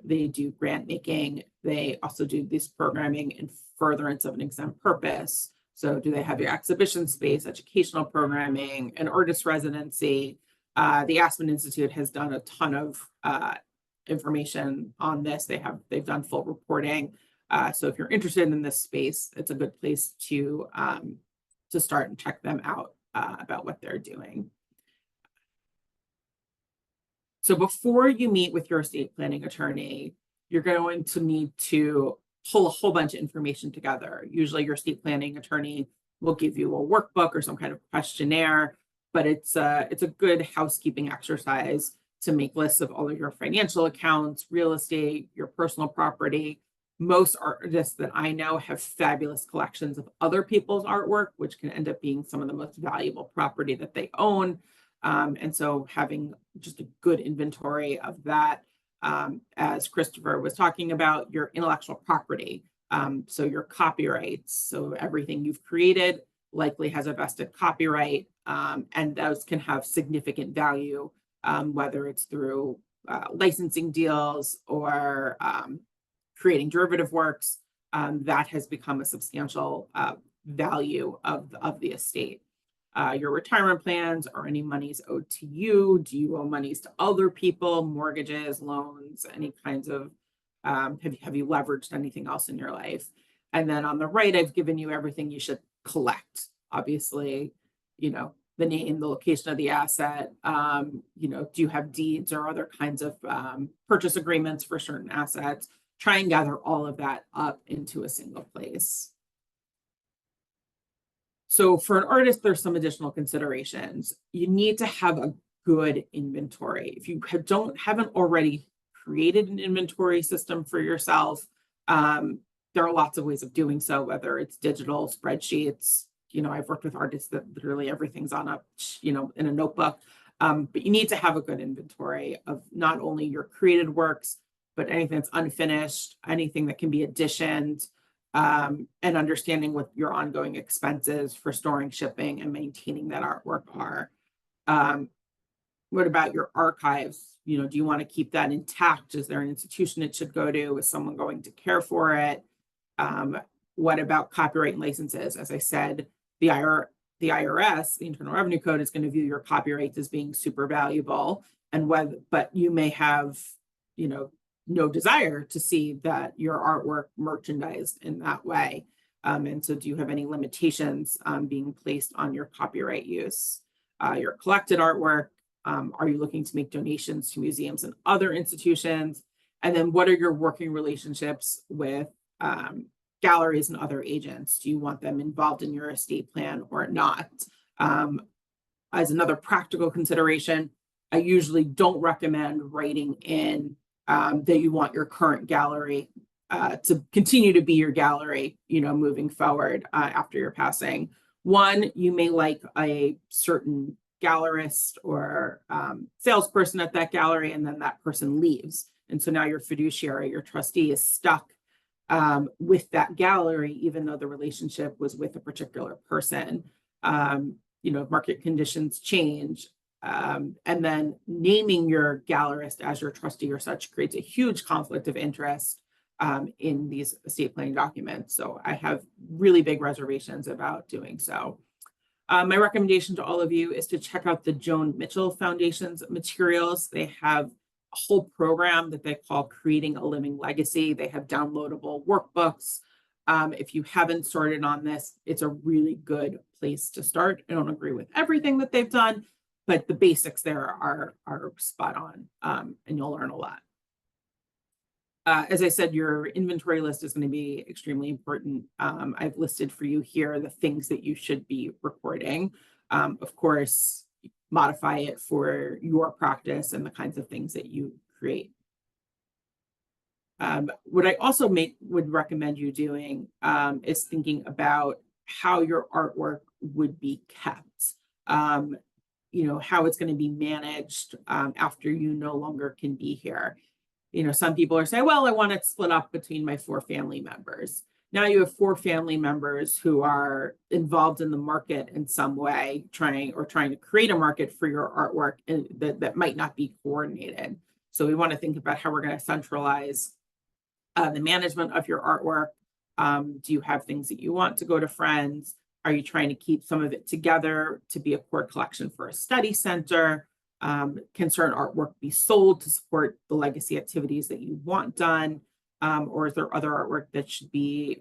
They do grant making. They also do this programming in furtherance of an exempt purpose. So do they have your exhibition space, educational programming, an artist residency? The Aspen Institute has done a ton of information on this. They've done full reporting. So if you're interested in this space, it's a good place to start and check them out about what they're doing. So before you meet with your estate planning attorney, you're going to need to pull a whole bunch of information together. Usually your estate planning attorney will give you a workbook or some kind of questionnaire, but it's a good housekeeping exercise to make lists of all of your financial accounts, real estate, your personal property. Most artists that I know have fabulous collections of other people's artwork, which can end up being some of the most valuable property that they own. And so having just a good inventory of that, as Christopher was talking about, your intellectual property. So your copyrights, so everything you've created likely has a vested copyright, and those can have significant value, whether it's through licensing deals or creating derivative works. That has become a substantial value of the estate. Your retirement plans, or any monies owed to you? Do you owe monies to other people, mortgages, loans, any kinds of, have you leveraged anything else in your life? And then on the right, I've given you everything you should collect. Obviously, the name, the location of the asset, do you have deeds or other kinds of purchase agreements for certain assets? Try and gather all of that up into a single place. So for an artist, there's some additional considerations. You need to have a good inventory. If you haven't already created an inventory system for yourself, there are lots of ways of doing so, whether it's digital spreadsheets. I've worked with artists that literally everything's on in a notebook. But you need to have a good inventory of not only your created works, but anything that's unfinished, anything that can be additioned, and understanding what your ongoing expenses for storing, shipping, and maintaining that artwork are. What about your archives? Do you want to keep that intact? Is there an institution it should go to? Is someone going to care for it? What about copyright and licenses? As I said, the IRS, the Internal Revenue Code, is going to view your copyrights as being super valuable, but you may have, no desire to see that your artwork merchandised in that way. And so do you have any limitations being placed on your copyright use? Your collected artwork, are you looking to make donations to museums and other institutions? And then what are your working relationships with galleries and other agents? Do you want them involved in your estate plan or not? As another practical consideration, I usually don't recommend writing in that you want your current gallery to continue to be your gallery, moving forward after your passing. One, you may like a certain gallerist or salesperson at that gallery, and then that person leaves. And so now your fiduciary, your trustee, is stuck with that gallery, even though the relationship was with a particular person. Market conditions change. And then naming your gallerist as your trustee or such creates a huge conflict of interest in these estate planning documents. So I have really big reservations about doing so. My recommendation to all of you is to check out the Joan Mitchell Foundation's materials. They have a whole program that they call Creating a Living Legacy. They have downloadable workbooks. If you haven't started on this, it's a really good place to start. I don't agree with everything that they've done, but the basics there are spot on, and you'll learn a lot. As I said, your inventory list is going to be extremely important. I've listed for you here the things that you should be recording. Of course, modify it for your practice and the kinds of things that you create. What I also would recommend you doing is thinking about how your artwork would be kept. How it's going to be managed after you no longer can be here. Some people are saying, well, I want it split up between my 4 family members. Now you have 4 family members who are involved in the market in some way, trying to create a market for your artwork, and that might not be coordinated. So we want to think about how we're going to centralize the management of your artwork. Do you have things that you want to go to friends? Are you trying to keep some of it together to be a core collection for a study center? Can certain artwork be sold to support the legacy activities that you want done? Or is there other artwork that should be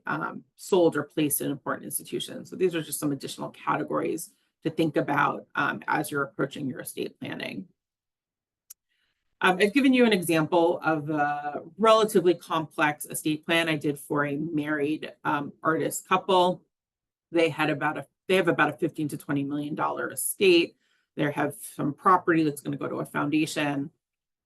sold or placed in important institutions? So these are just some additional categories to think about as you're approaching your estate planning. I've given you an example of a relatively complex estate plan I did for a married artist couple. They have about a $15 to $20 million estate. They have some property that's going to go to a foundation.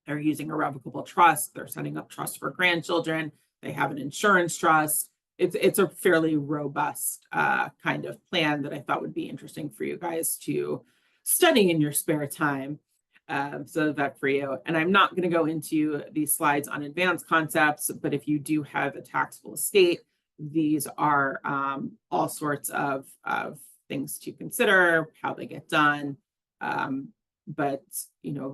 They're using a revocable trust. They're setting up trusts for grandchildren. They have an insurance trust. It's a fairly robust kind of plan that I thought would be interesting for you guys to study in your spare time. So that for you. And I'm not going to go into these slides on advanced concepts, but if you do have a taxable estate, these are all sorts of things to consider, how they get done. But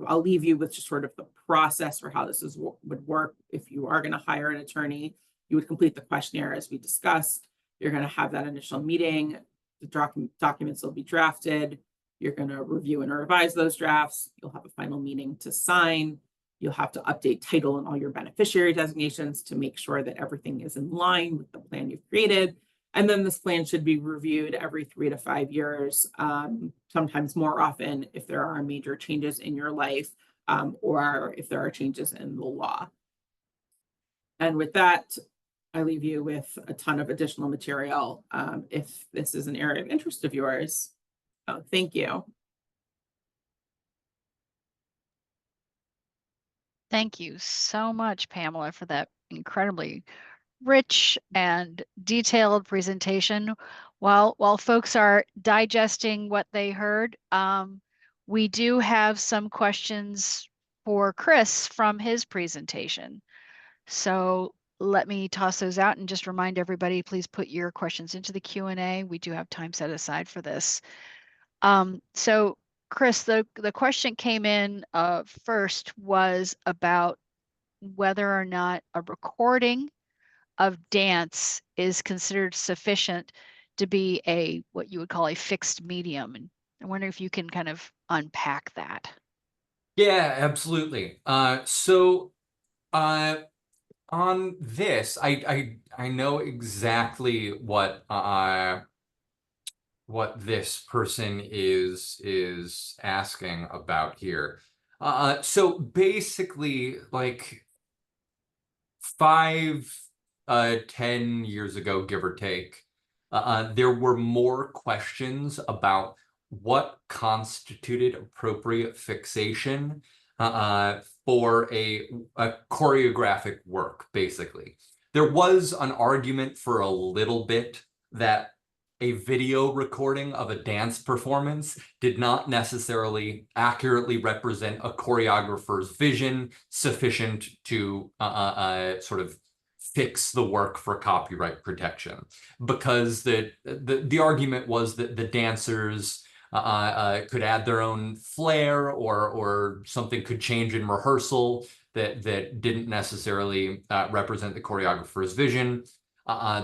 I'll leave you with just sort of the process for how this would work. If you are going to hire an attorney, you would complete the questionnaire as we discussed. You're going to have that initial meeting. The documents will be drafted. You're going to review and revise those drafts. You'll have a final meeting to sign. You'll have to update title and all your beneficiary designations to make sure that everything is in line with the plan you've created. And then this plan should be reviewed every 3 to 5 years, sometimes more often if there are major changes in your life or if there are changes in the law. And with that, I leave you with a ton of additional material if this is an area of interest of yours. Oh, thank you. Thank you so much, Pamela, for that incredibly rich and detailed presentation. While folks are digesting what they heard, we do have some questions for Chris from his presentation. So let me toss those out and just remind everybody, please put your questions into the Q&A. We do have time set aside for this. So Chris, the question came in first was about whether or not a recording of dance is considered sufficient to be what you would call a fixed medium. And I wonder if you can kind of unpack that. Yeah, absolutely. On this, I know exactly what this person is asking about here. So basically, like 10 years ago, give or take, there were more questions about what constituted appropriate fixation for a choreographic work, basically. There was an argument for a little bit that a video recording of a dance performance did not necessarily accurately represent a choreographer's vision sufficient to sort of fix the work for copyright protection, because the argument was that the dancers could add their own flair, or something could change in rehearsal that didn't necessarily represent the choreographer's vision.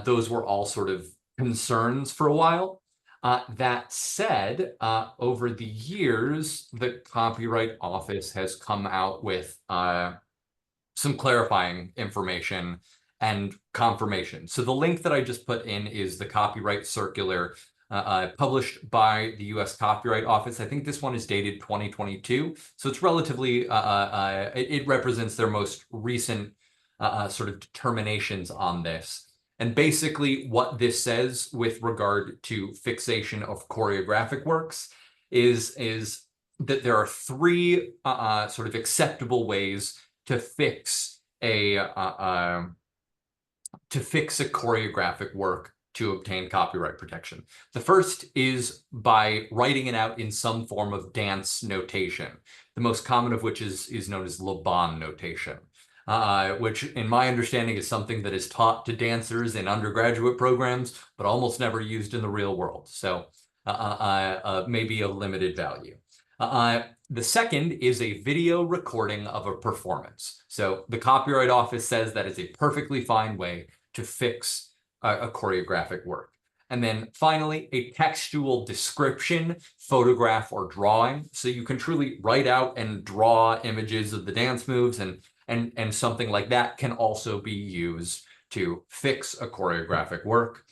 Those were all sort of concerns for a while. That said, over the years, the Copyright Office has come out with some clarifying information and confirmation. So the link that I just put in is the copyright circular published by the US Copyright Office. I think this one is dated 2022. So it's relatively, it represents their most recent sort of determinations on this. And basically what this says with regard to fixation of choreographic works is that there are 3 sort of acceptable ways to fix a choreographic work to obtain copyright protection. The first is by writing it out in some form of dance notation, the most common of which is known as Laban notation, which in my understanding is something that is taught to dancers in undergraduate programs, but almost never used in the real world. So maybe of limited value. The second is a video recording of a performance. So the Copyright Office says that is a perfectly fine way to fix a choreographic work. And then finally, a textual description, photograph or drawing. So you can truly write out and draw images of the dance moves, and something like that can also be used to fix a choreographic work.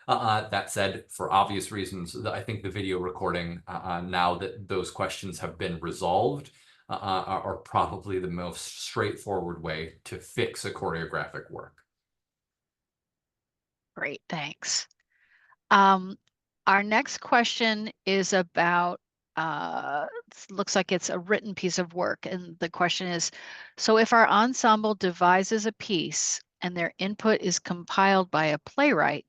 That said, for obvious reasons, I think the video recording, now that those questions have been resolved, are probably the most straightforward way to fix a choreographic work. Great, thanks. Our next question is about, looks like it's a written piece of work. And the question is, so if our ensemble devises a piece and their input is compiled by a playwright,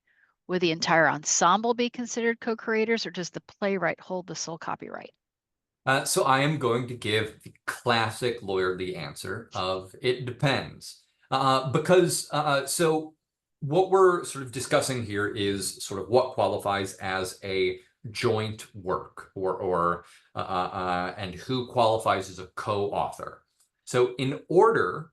would the entire ensemble be considered co-creators, or does the playwright hold the sole copyright? So I am going to give the classic lawyerly answer of it depends. Because so what we're sort of discussing here is sort of what qualifies as a joint work, and who qualifies as a co-author. So in order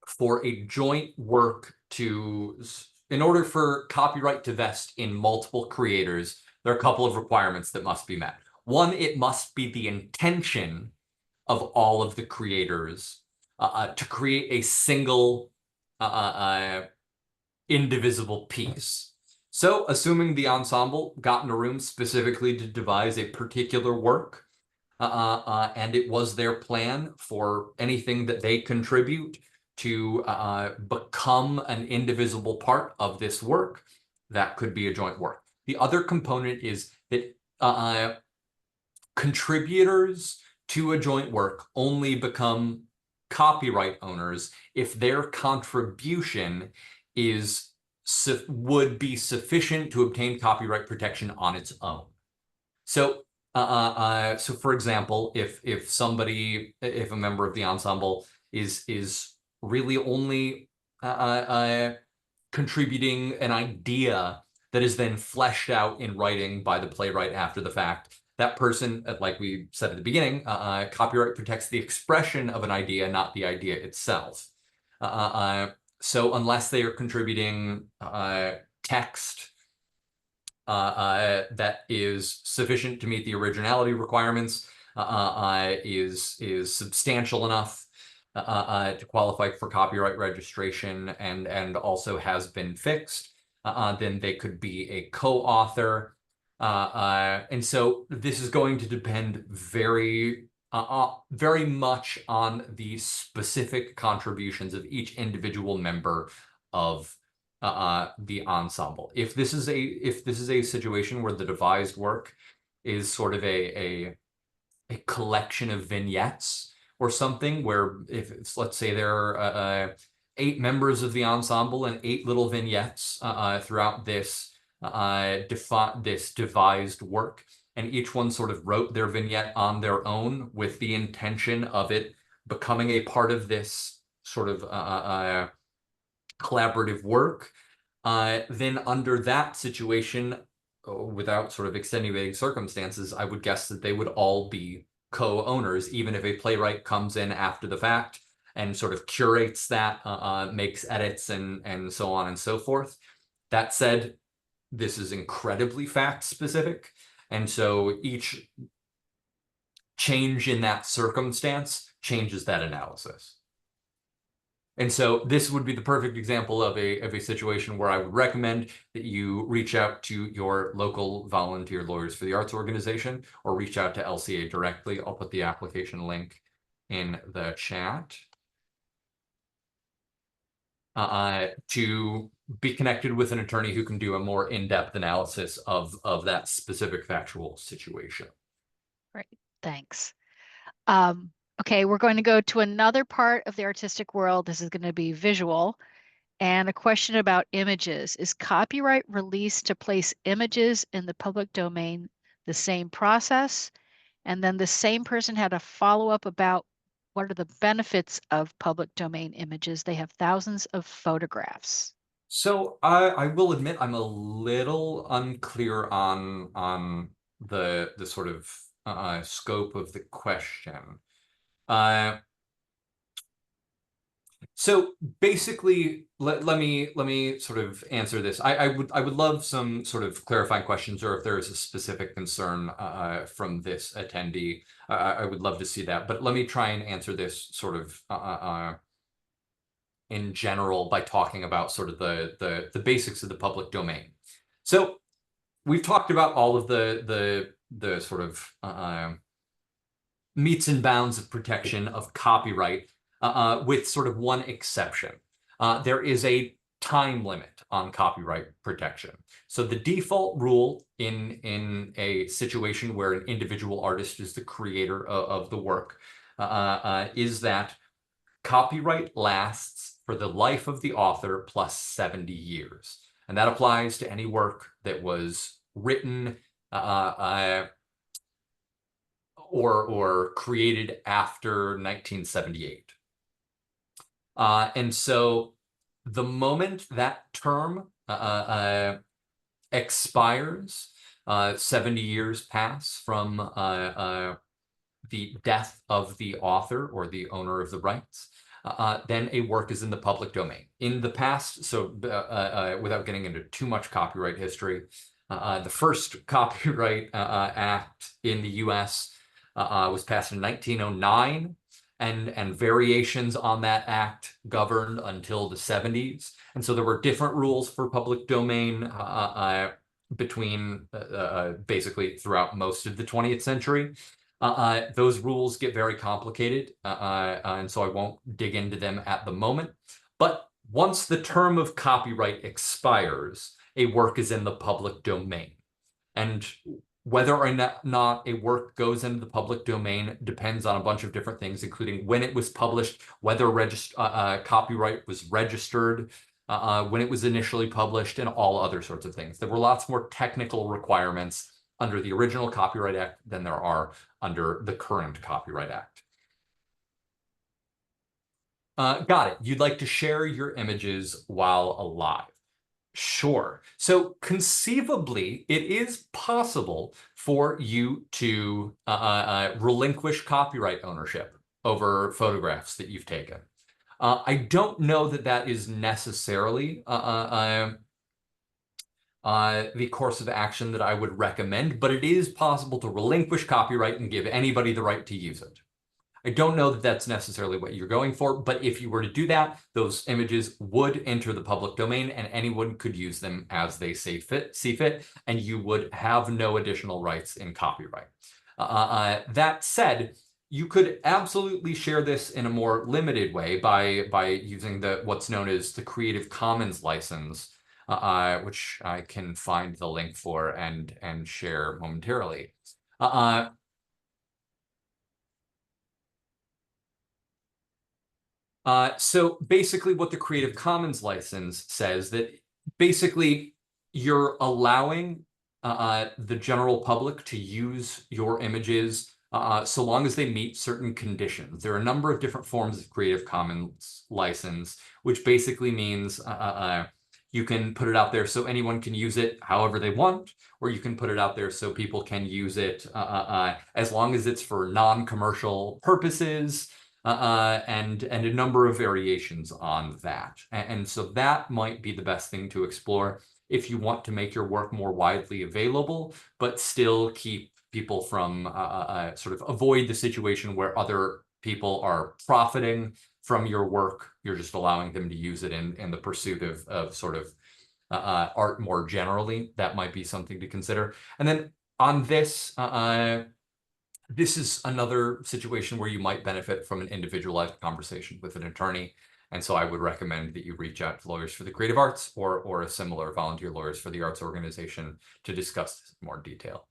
for a joint work in order for copyright to vest in multiple creators, there are a couple of requirements that must be met. One, it must be the intention of all of the creators to create a single indivisible piece. So, assuming the ensemble got in a room specifically to devise a particular work, and it was their plan for anything that they contribute to become an indivisible part of this work, that could be a joint work. The other component is that contributors to a joint work only become copyright owners if their contribution would be sufficient to obtain copyright protection on its own. So, so for example, if a member of the ensemble is really only contributing an idea that is then fleshed out in writing by the playwright after the fact, that person, like we said at the beginning, copyright protects the expression of an idea, not the idea itself. So unless they are contributing text that is sufficient to meet the originality requirements, is substantial enough to qualify for copyright registration, and also has been fixed, then they could be a co-author. And so this is going to depend very much on the specific contributions of each individual member of the ensemble. If this is a situation where the devised work is sort of a collection of vignettes or something, where if it's, let's say there are 8 members of the ensemble and 8 little vignettes throughout this devised work, and each one sort of wrote their vignette on their own with the intention of it becoming a part of this sort of collaborative work, then under that situation, without sort of extenuating circumstances, I would guess that they would all be co-owners, even if a playwright comes in after the fact and sort of curates that, makes edits and so on and so forth. That said, this is incredibly fact specific, and so each change in that circumstance changes that analysis. And so this would be the perfect example of a situation where I would recommend that you reach out to your local volunteer Lawyers for the Arts organization, or reach out to LCA directly. I'll put the application link in the chat to be connected with an attorney who can do a more in-depth analysis of that specific factual situation. Great, thanks. Okay, we're going to go to another part of the artistic world. This is going to be visual, and a question about images. Is copyright released to place images in the public domain the same process? And then the same person had a follow-up about what are the benefits of public domain images? They have thousands of photographs. So I will admit I'm a little unclear on the sort of scope of the question. So basically, let me sort of answer this. I would love some sort of clarifying questions, or if there is a specific concern from this attendee, I would love to see that. But let me try and answer this sort of in general by talking about sort of the basics of the public domain. So we've talked about all of the sort of metes and bounds of protection of copyright, with sort of one exception. There is a time limit on copyright protection. So the default rule in a situation where an individual artist is the creator of the work is that copyright lasts for the life of the author plus 70 years. And that applies to any work that was written or created after 1978. And so the moment that term expires, 70 years pass from the death of the author or the owner of the rights, then a work is in the public domain. In the past, so without getting into too much copyright history, the first Copyright Act in the US was passed in 1909, and variations on that act governed until the 70s. And so there were different rules for public domain between basically throughout most of the 20th century. Those rules get very complicated, and so I won't dig into them at the moment. But once the term of copyright expires, a work is in the public domain. And whether or not a work goes into the public domain depends on a bunch of different things, including when it was published, whether copyright was registered, when it was initially published, and all other sorts of things. There were lots more technical requirements under the original Copyright Act than there are under the current Copyright Act. Got it. You'd like to share your images while alive. Sure. So conceivably, it is possible for you to relinquish copyright ownership over photographs that you've taken. I don't know that that is necessarily the course of action that I would recommend, but it is possible to relinquish copyright and give anybody the right to use it. I don't know that that's necessarily what you're going for, but if you were to do that, those images would enter the public domain and anyone could use them as they see fit, and you would have no additional rights in copyright. That said, you could absolutely share this in a more limited way by using what's known as the Creative Commons license, which I can find the link for and share momentarily. So basically what the Creative Commons license says that basically you're allowing the general public to use your images so long as they meet certain conditions. There are a number of different forms of Creative Commons license, which basically means you can put it out there so anyone can use it however they want, or you can put it out there so people can use it as long as it's for non-commercial purposes, and a number of variations on that. And so that might be the best thing to explore if you want to make your work more widely available, but still keep people from sort of avoid the situation where other people are profiting from your work. You're just allowing them to use it in the pursuit of sort of art more generally. That might be something to consider. And then on this, this is another situation where you might benefit from an individualized conversation with an attorney. And so I would recommend that you reach out to Lawyers for the Creative Arts or a similar volunteer Lawyers for the Arts organization to discuss this in more detail.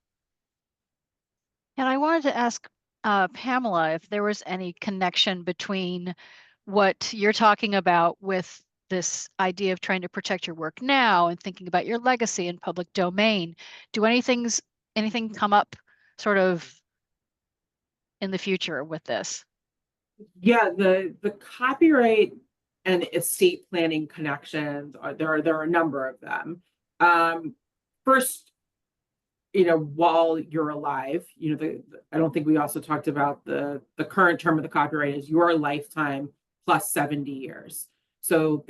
And I wanted to ask Pamela if there was any connection between what you're talking about with this idea of trying to protect your work now and thinking about your legacy in public domain. Do anything come up sort of in the future with this? Yeah, the copyright and estate planning connections there are a number of them. First, while you're alive, I don't think we also talked about the current term of the copyright is your lifetime plus 70 years. So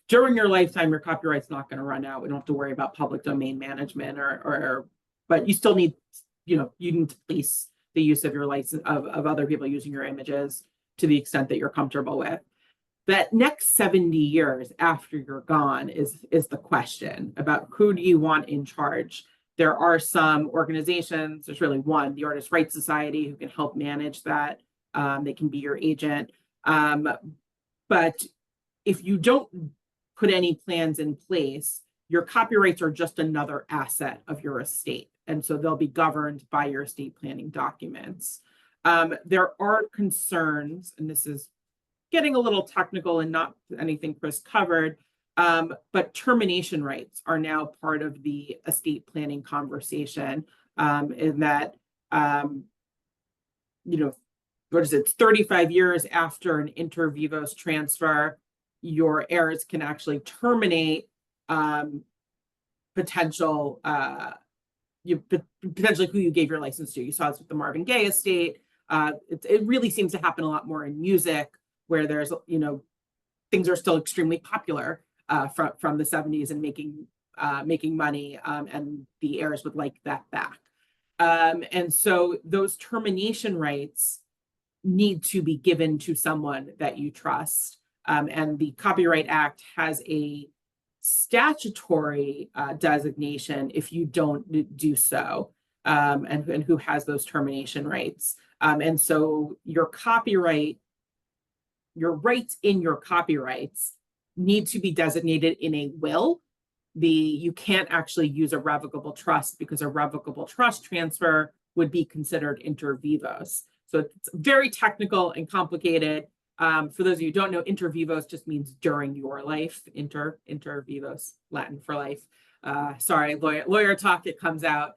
during your lifetime, your copyright's not going to run out. We don't have to worry about public domain management but you still need, you need to police the use of your license of other people using your images to the extent that you're comfortable with. That next 70 years after you're gone is the question about who do you want in charge. There are some organizations, there's really one, the Artist Rights Society, who can help manage that. They can be your agent. But if you don't put any plans in place, your copyrights are just another asset of your estate. And so they'll be governed by your estate planning documents. There are concerns, and this is getting a little technical and not anything Chris covered, but termination rights are now part of the estate planning conversation, in that, what is it, 35 years after an inter vivos transfer, your heirs can actually terminate potentially who you gave your license to. You saw this with the Marvin Gaye estate. It really seems to happen a lot more in music, where there's, things are still extremely popular from the 70s and making money, and the heirs would like that back. And so those termination rights need to be given to someone that you trust. And the Copyright Act has a statutory designation if you don't do so, and who has those termination rights. And so your rights in your copyrights need to be designated in a will. You can't actually use a revocable trust, because a revocable trust transfer would be considered inter vivos. So it's very technical and complicated. For those of you who don't know, inter vivos just means during your life. Inter vivos, Latin for life. Sorry, lawyer talk, it comes out.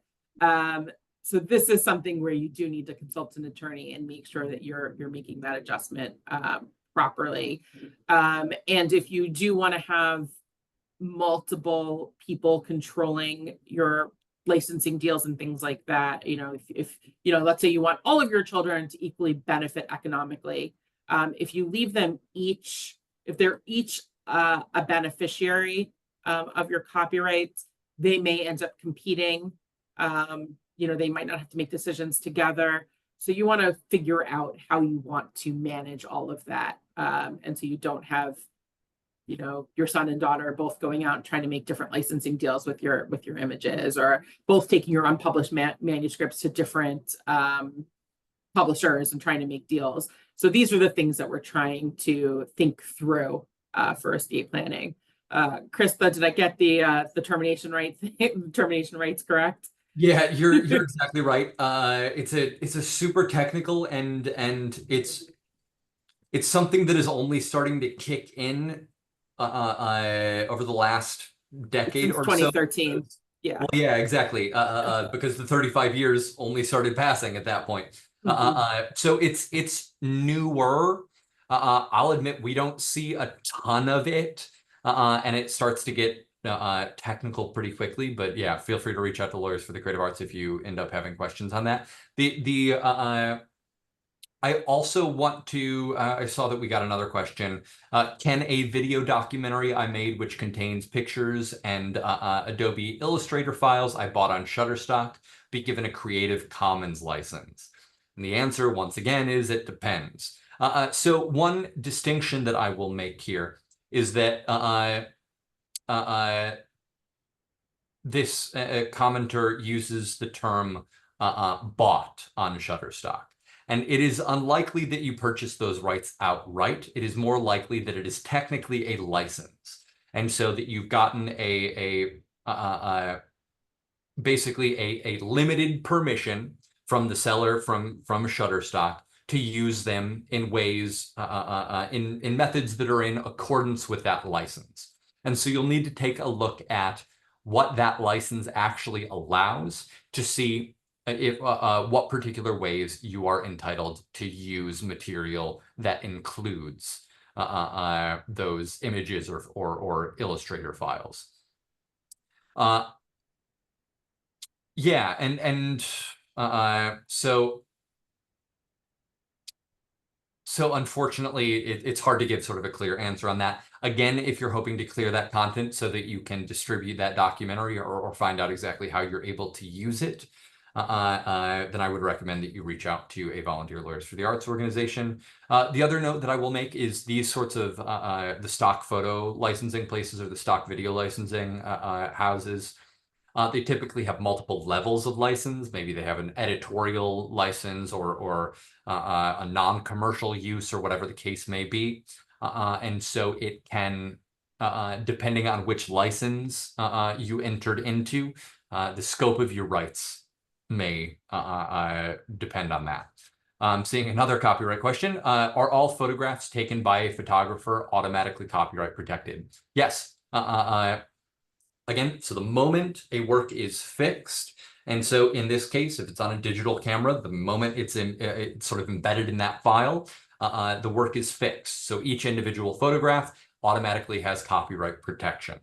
So this is something where you do need to consult an attorney and make sure that you're making that adjustment properly. And if you do want to have multiple people controlling your licensing deals and things like that, if let's say you want all of your children to equally benefit economically, if you leave them each, if they're each a beneficiary of your copyrights, they may end up competing. They might not have to make decisions together. So you want to figure out how you want to manage all of that. And so you don't have, your son and daughter both going out and trying to make different licensing deals with your images, or both taking your unpublished manuscripts to different publishers and trying to make deals. So these are the things that we're trying to think through for estate planning. Krista, did I get the termination rights correct? Yeah, you're exactly right. It's a super technical, and it's something that is only starting to kick in over the last decade Since or 2013. so. Yeah. Well, yeah, exactly. Because the 35 years only started passing at that point. So it's newer. I'll admit we don't see a ton of it, and it starts to get technical pretty quickly. But yeah, feel free to reach out to Lawyers for the Creative Arts if you end up having questions on that. I also want to, I saw that we got another question. Can a video documentary I made, which contains pictures and Adobe Illustrator files I bought on Shutterstock, be given a Creative Commons license? And the answer, once again, is it depends. So one distinction that I will make here is that this commenter uses the term bought on Shutterstock. And it is unlikely that you purchase those rights outright. It is more likely that it is technically a license. And so that you've gotten basically a limited permission from the seller from Shutterstock to use them in ways, in methods that are in accordance with that license. And so you'll need to take a look at what that license actually allows to see if what particular ways you are entitled to use material that includes those images or Illustrator files. Yeah, and so unfortunately, it's hard to give sort of a clear answer on that. Again, if you're hoping to clear that content so that you can distribute that documentary or find out exactly how you're able to use it, then I would recommend that you reach out to a volunteer Lawyers for the Arts organization. The other note that I will make is these sorts of the stock photo licensing places or the stock video licensing houses. They typically have multiple levels of license. Maybe they have an editorial license or a non-commercial use or whatever the case may be. And so it can, depending on which license you entered into, the scope of your rights may depend on that. Seeing another copyright question, are all photographs taken by a photographer automatically copyright protected? Yes. Again, so the moment a work is fixed, and so in this case, if it's on a digital camera, the moment it's sort of embedded in that file, the work is fixed. So each individual photograph automatically has copyright protection.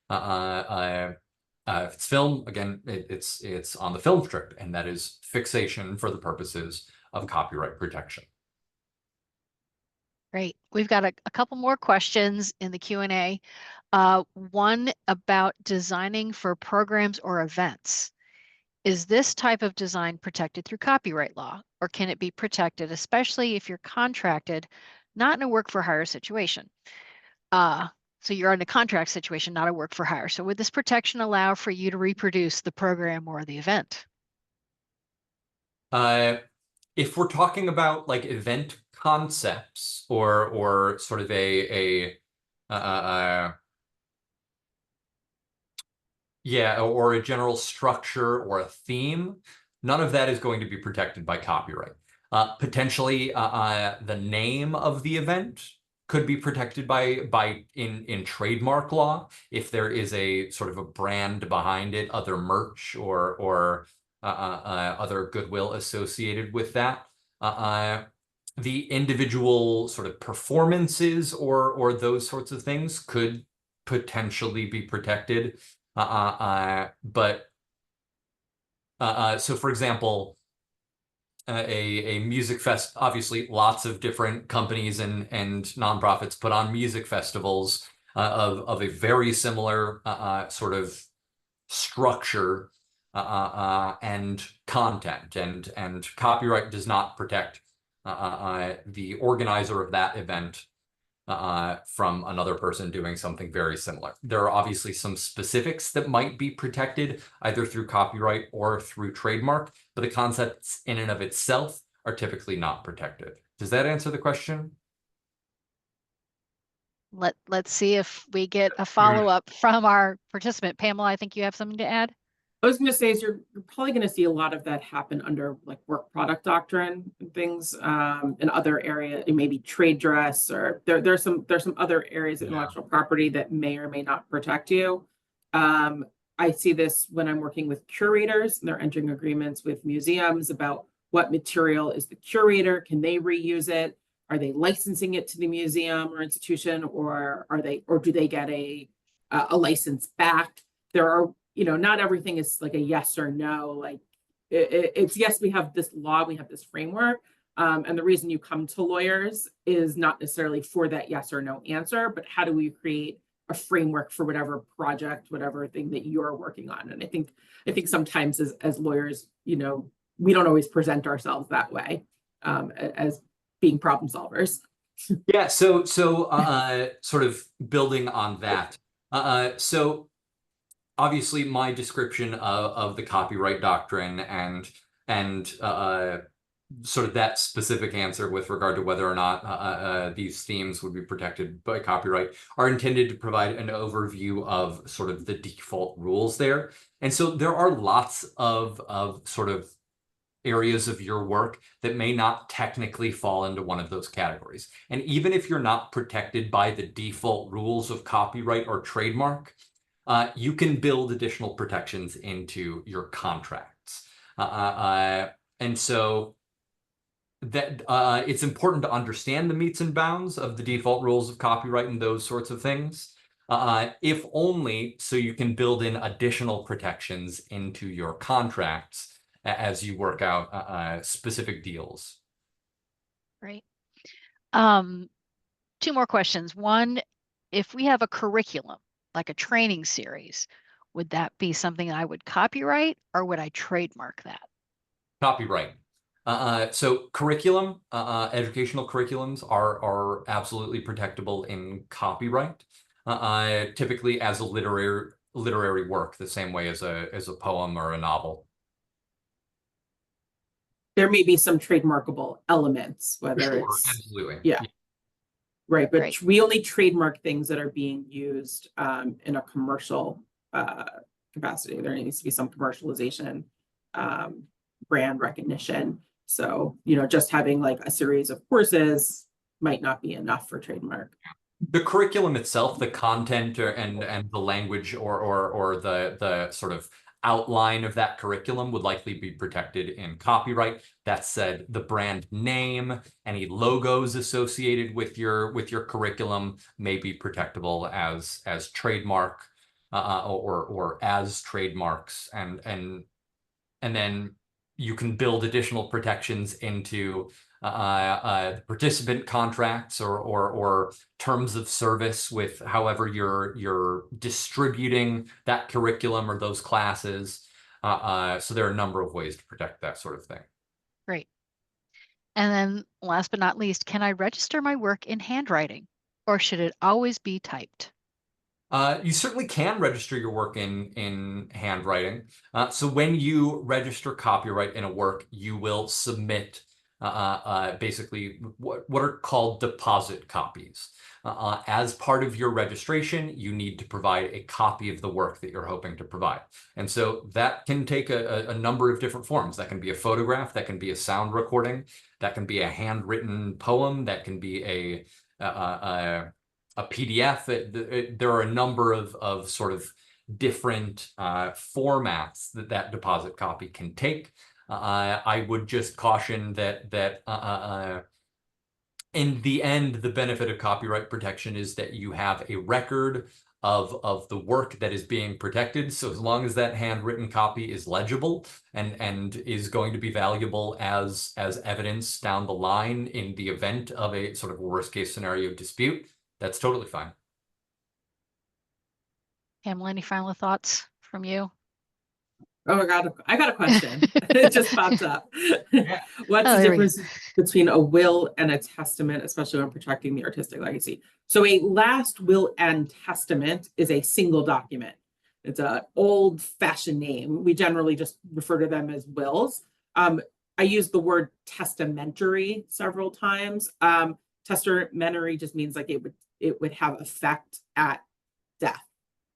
If it's film, again, it's on the film strip, and that is fixation for the purposes of copyright protection. Great. We've got a couple more questions in the Q&A. One about designing for programs or events. Is this type of design protected through copyright law, or can it be protected, especially if you're contracted, not in a work for hire situation? So you're in a contract situation, not a work for hire. So would this protection allow for you to reproduce the program or the event? If we're talking about like event concepts or sort of or a general structure or a theme, none of that is going to be protected by copyright. Potentially, the name of the event could be protected in trademark law if there is a sort of a brand behind it, other merch or other goodwill associated with that. The individual sort of performances or those sorts of things could potentially be protected. So for example, a music fest, obviously lots of different companies and nonprofits put on music festivals of a very similar sort of structure and content, and copyright does not protect the organizer of that event from another person doing something very similar. There are obviously some specifics that might be protected either through copyright or through trademark, but the concepts in and of itself are typically not protected. Does that answer the question? Let's see if we get a follow-up from our participant. Pamela, I think you have something to add. I was going to say is you're probably going to see a lot of that happen under like work product doctrine and things in other areas, maybe trade dress, or there's some other areas of intellectual property that may or may not protect you. I see this when I'm working with curators and they're entering agreements with museums about what material is the curator, can they reuse it? Are they licensing it to the museum or institution, or do they get a license back? There are, not everything is like a yes or no. Like it's yes, we have this law, we have this framework. And the reason you come to lawyers is not necessarily for that yes or no answer, but how do we create a framework for whatever project, whatever thing that you're working on? And I think sometimes as lawyers, we don't always present ourselves that way as being problem solvers. Yeah. So sort of building on that. So obviously my description of the copyright doctrine and sort of that specific answer with regard to whether or not these themes would be protected by copyright are intended to provide an overview of sort of the default rules there. And so there are lots of sort of areas of your work that may not technically fall into one of those categories. And even if you're not protected by the default rules of copyright or trademark, you can build additional protections into your contracts. And so that it's important to understand the metes and bounds of the default rules of copyright and those sorts of things, if only so you can build in additional protections into your contracts as you work out specific deals. Great. 2 more questions. One, if we have a curriculum, like a training series, would that be something I would copyright, or would I trademark that? Copyright. So curriculum, educational curriculums are absolutely protectable in copyright, typically as a literary work, the same way as a poem or a novel. There may be some trademarkable elements, whether it's absolutely. Yeah. Right, but Great. we only trademark things that are being used in a commercial capacity. There needs to be some commercialization, brand recognition. So, just having like a series of courses might not be enough for trademark. The curriculum itself, the content and the language or the sort of outline of that curriculum would likely be protected in copyright. That said, the brand name, any logos associated with your curriculum may be protectable as trademark or as trademarks, and then you can build additional protections into participant contracts or terms of service with however you're distributing that curriculum or those classes. So there are a number of ways to protect that sort of thing. Great. And then last but not least, can I register my work in handwriting, or should it always be typed? You certainly can register your work in handwriting. So when you register copyright in a work, you will submit basically what are called deposit copies. As part of your registration, you need to provide a copy of the work that you're hoping to provide. And so that can take a number of different forms. That can be a photograph, that can be a sound recording, that can be a handwritten poem, that can be a PDF. There are a number of sort of different formats that deposit copy can take. I would just caution that in the end, the benefit of copyright protection is that you have a record of the work that is being protected. So as long as that handwritten copy is legible and is going to be valuable as evidence down the line in the event of a sort of worst case scenario dispute, that's totally fine. Pamela, any final thoughts from you? Oh my God, I got a question. It just popped up. Yeah. What's Oh, the there we go. difference between a will and a testament, especially when protecting the artistic legacy? So a last will and testament is a single document. It's an old-fashioned name. We generally just refer to them as wills. I use the word testamentary several times. Testamentary just means like it would have effect at death.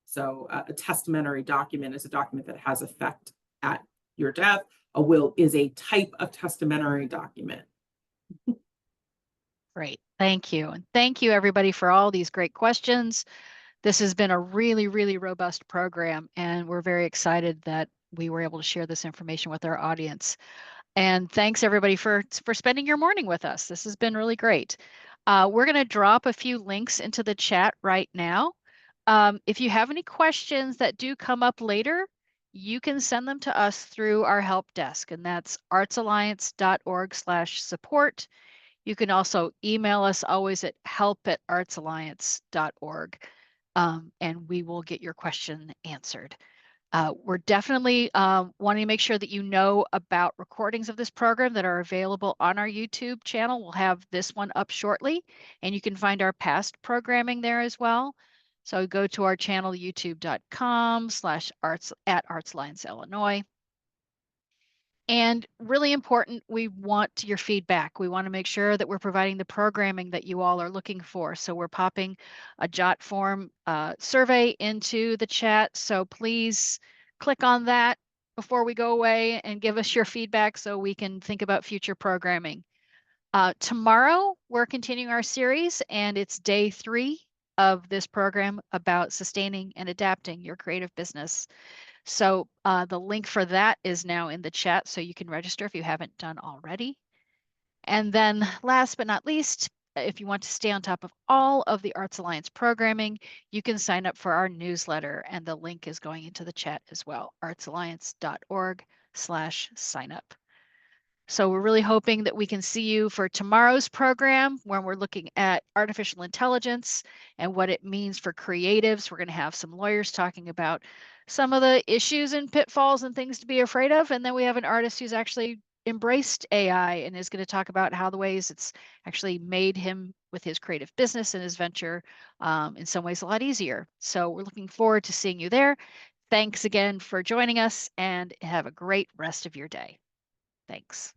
So a testamentary document is a document that has effect at your death. A will is a type of testamentary document. Great. Thank you. And thank you, everybody, for all these great questions. This has been a really, really robust program, and we're very excited that we were able to share this information with our audience. And thanks, everybody, for spending your morning with us. This has been really great. We're going to drop a few links into the chat right now. If you have any questions that do come up later, you can send them to us through our help desk, and that's artsalliance.org/support. You can also email us always at help@artsalliance.org, and we will get your question answered. We're definitely wanting to make sure that you know about recordings of this program that are available on our YouTube channel. We'll have this one up shortly, and you can find our past programming there as well. So go to our channel, youtube.com/arts@Arts Illinois. And really important, we want your feedback. We want to make sure that we're providing the programming that you all are looking for. So we're popping a JotForm survey into the chat. So please click on that before we go away and give us your feedback so we can think about future programming. Tomorrow, we're continuing our series, and it's day 3 of this program about sustaining and adapting your creative business. So the link for that is now in the chat, so you can register if you haven't done already. And then last but not least, if you want to stay on top of all of the Arts Alliance programming, you can sign up for our newsletter, and the link is going into the chat as well, artsalliance.org/signup. So we're really hoping that we can see you for tomorrow's program, when we're looking at artificial intelligence and what it means for creatives. We're going to have some lawyers talking about some of the issues and pitfalls and things to be afraid of. And then we have an artist who's actually embraced AI and is going to talk about how the ways it's actually made him with his creative business and his venture in some ways a lot easier. So we're looking forward to seeing you there. Thanks again for joining us, and have a great rest of your day. Thanks.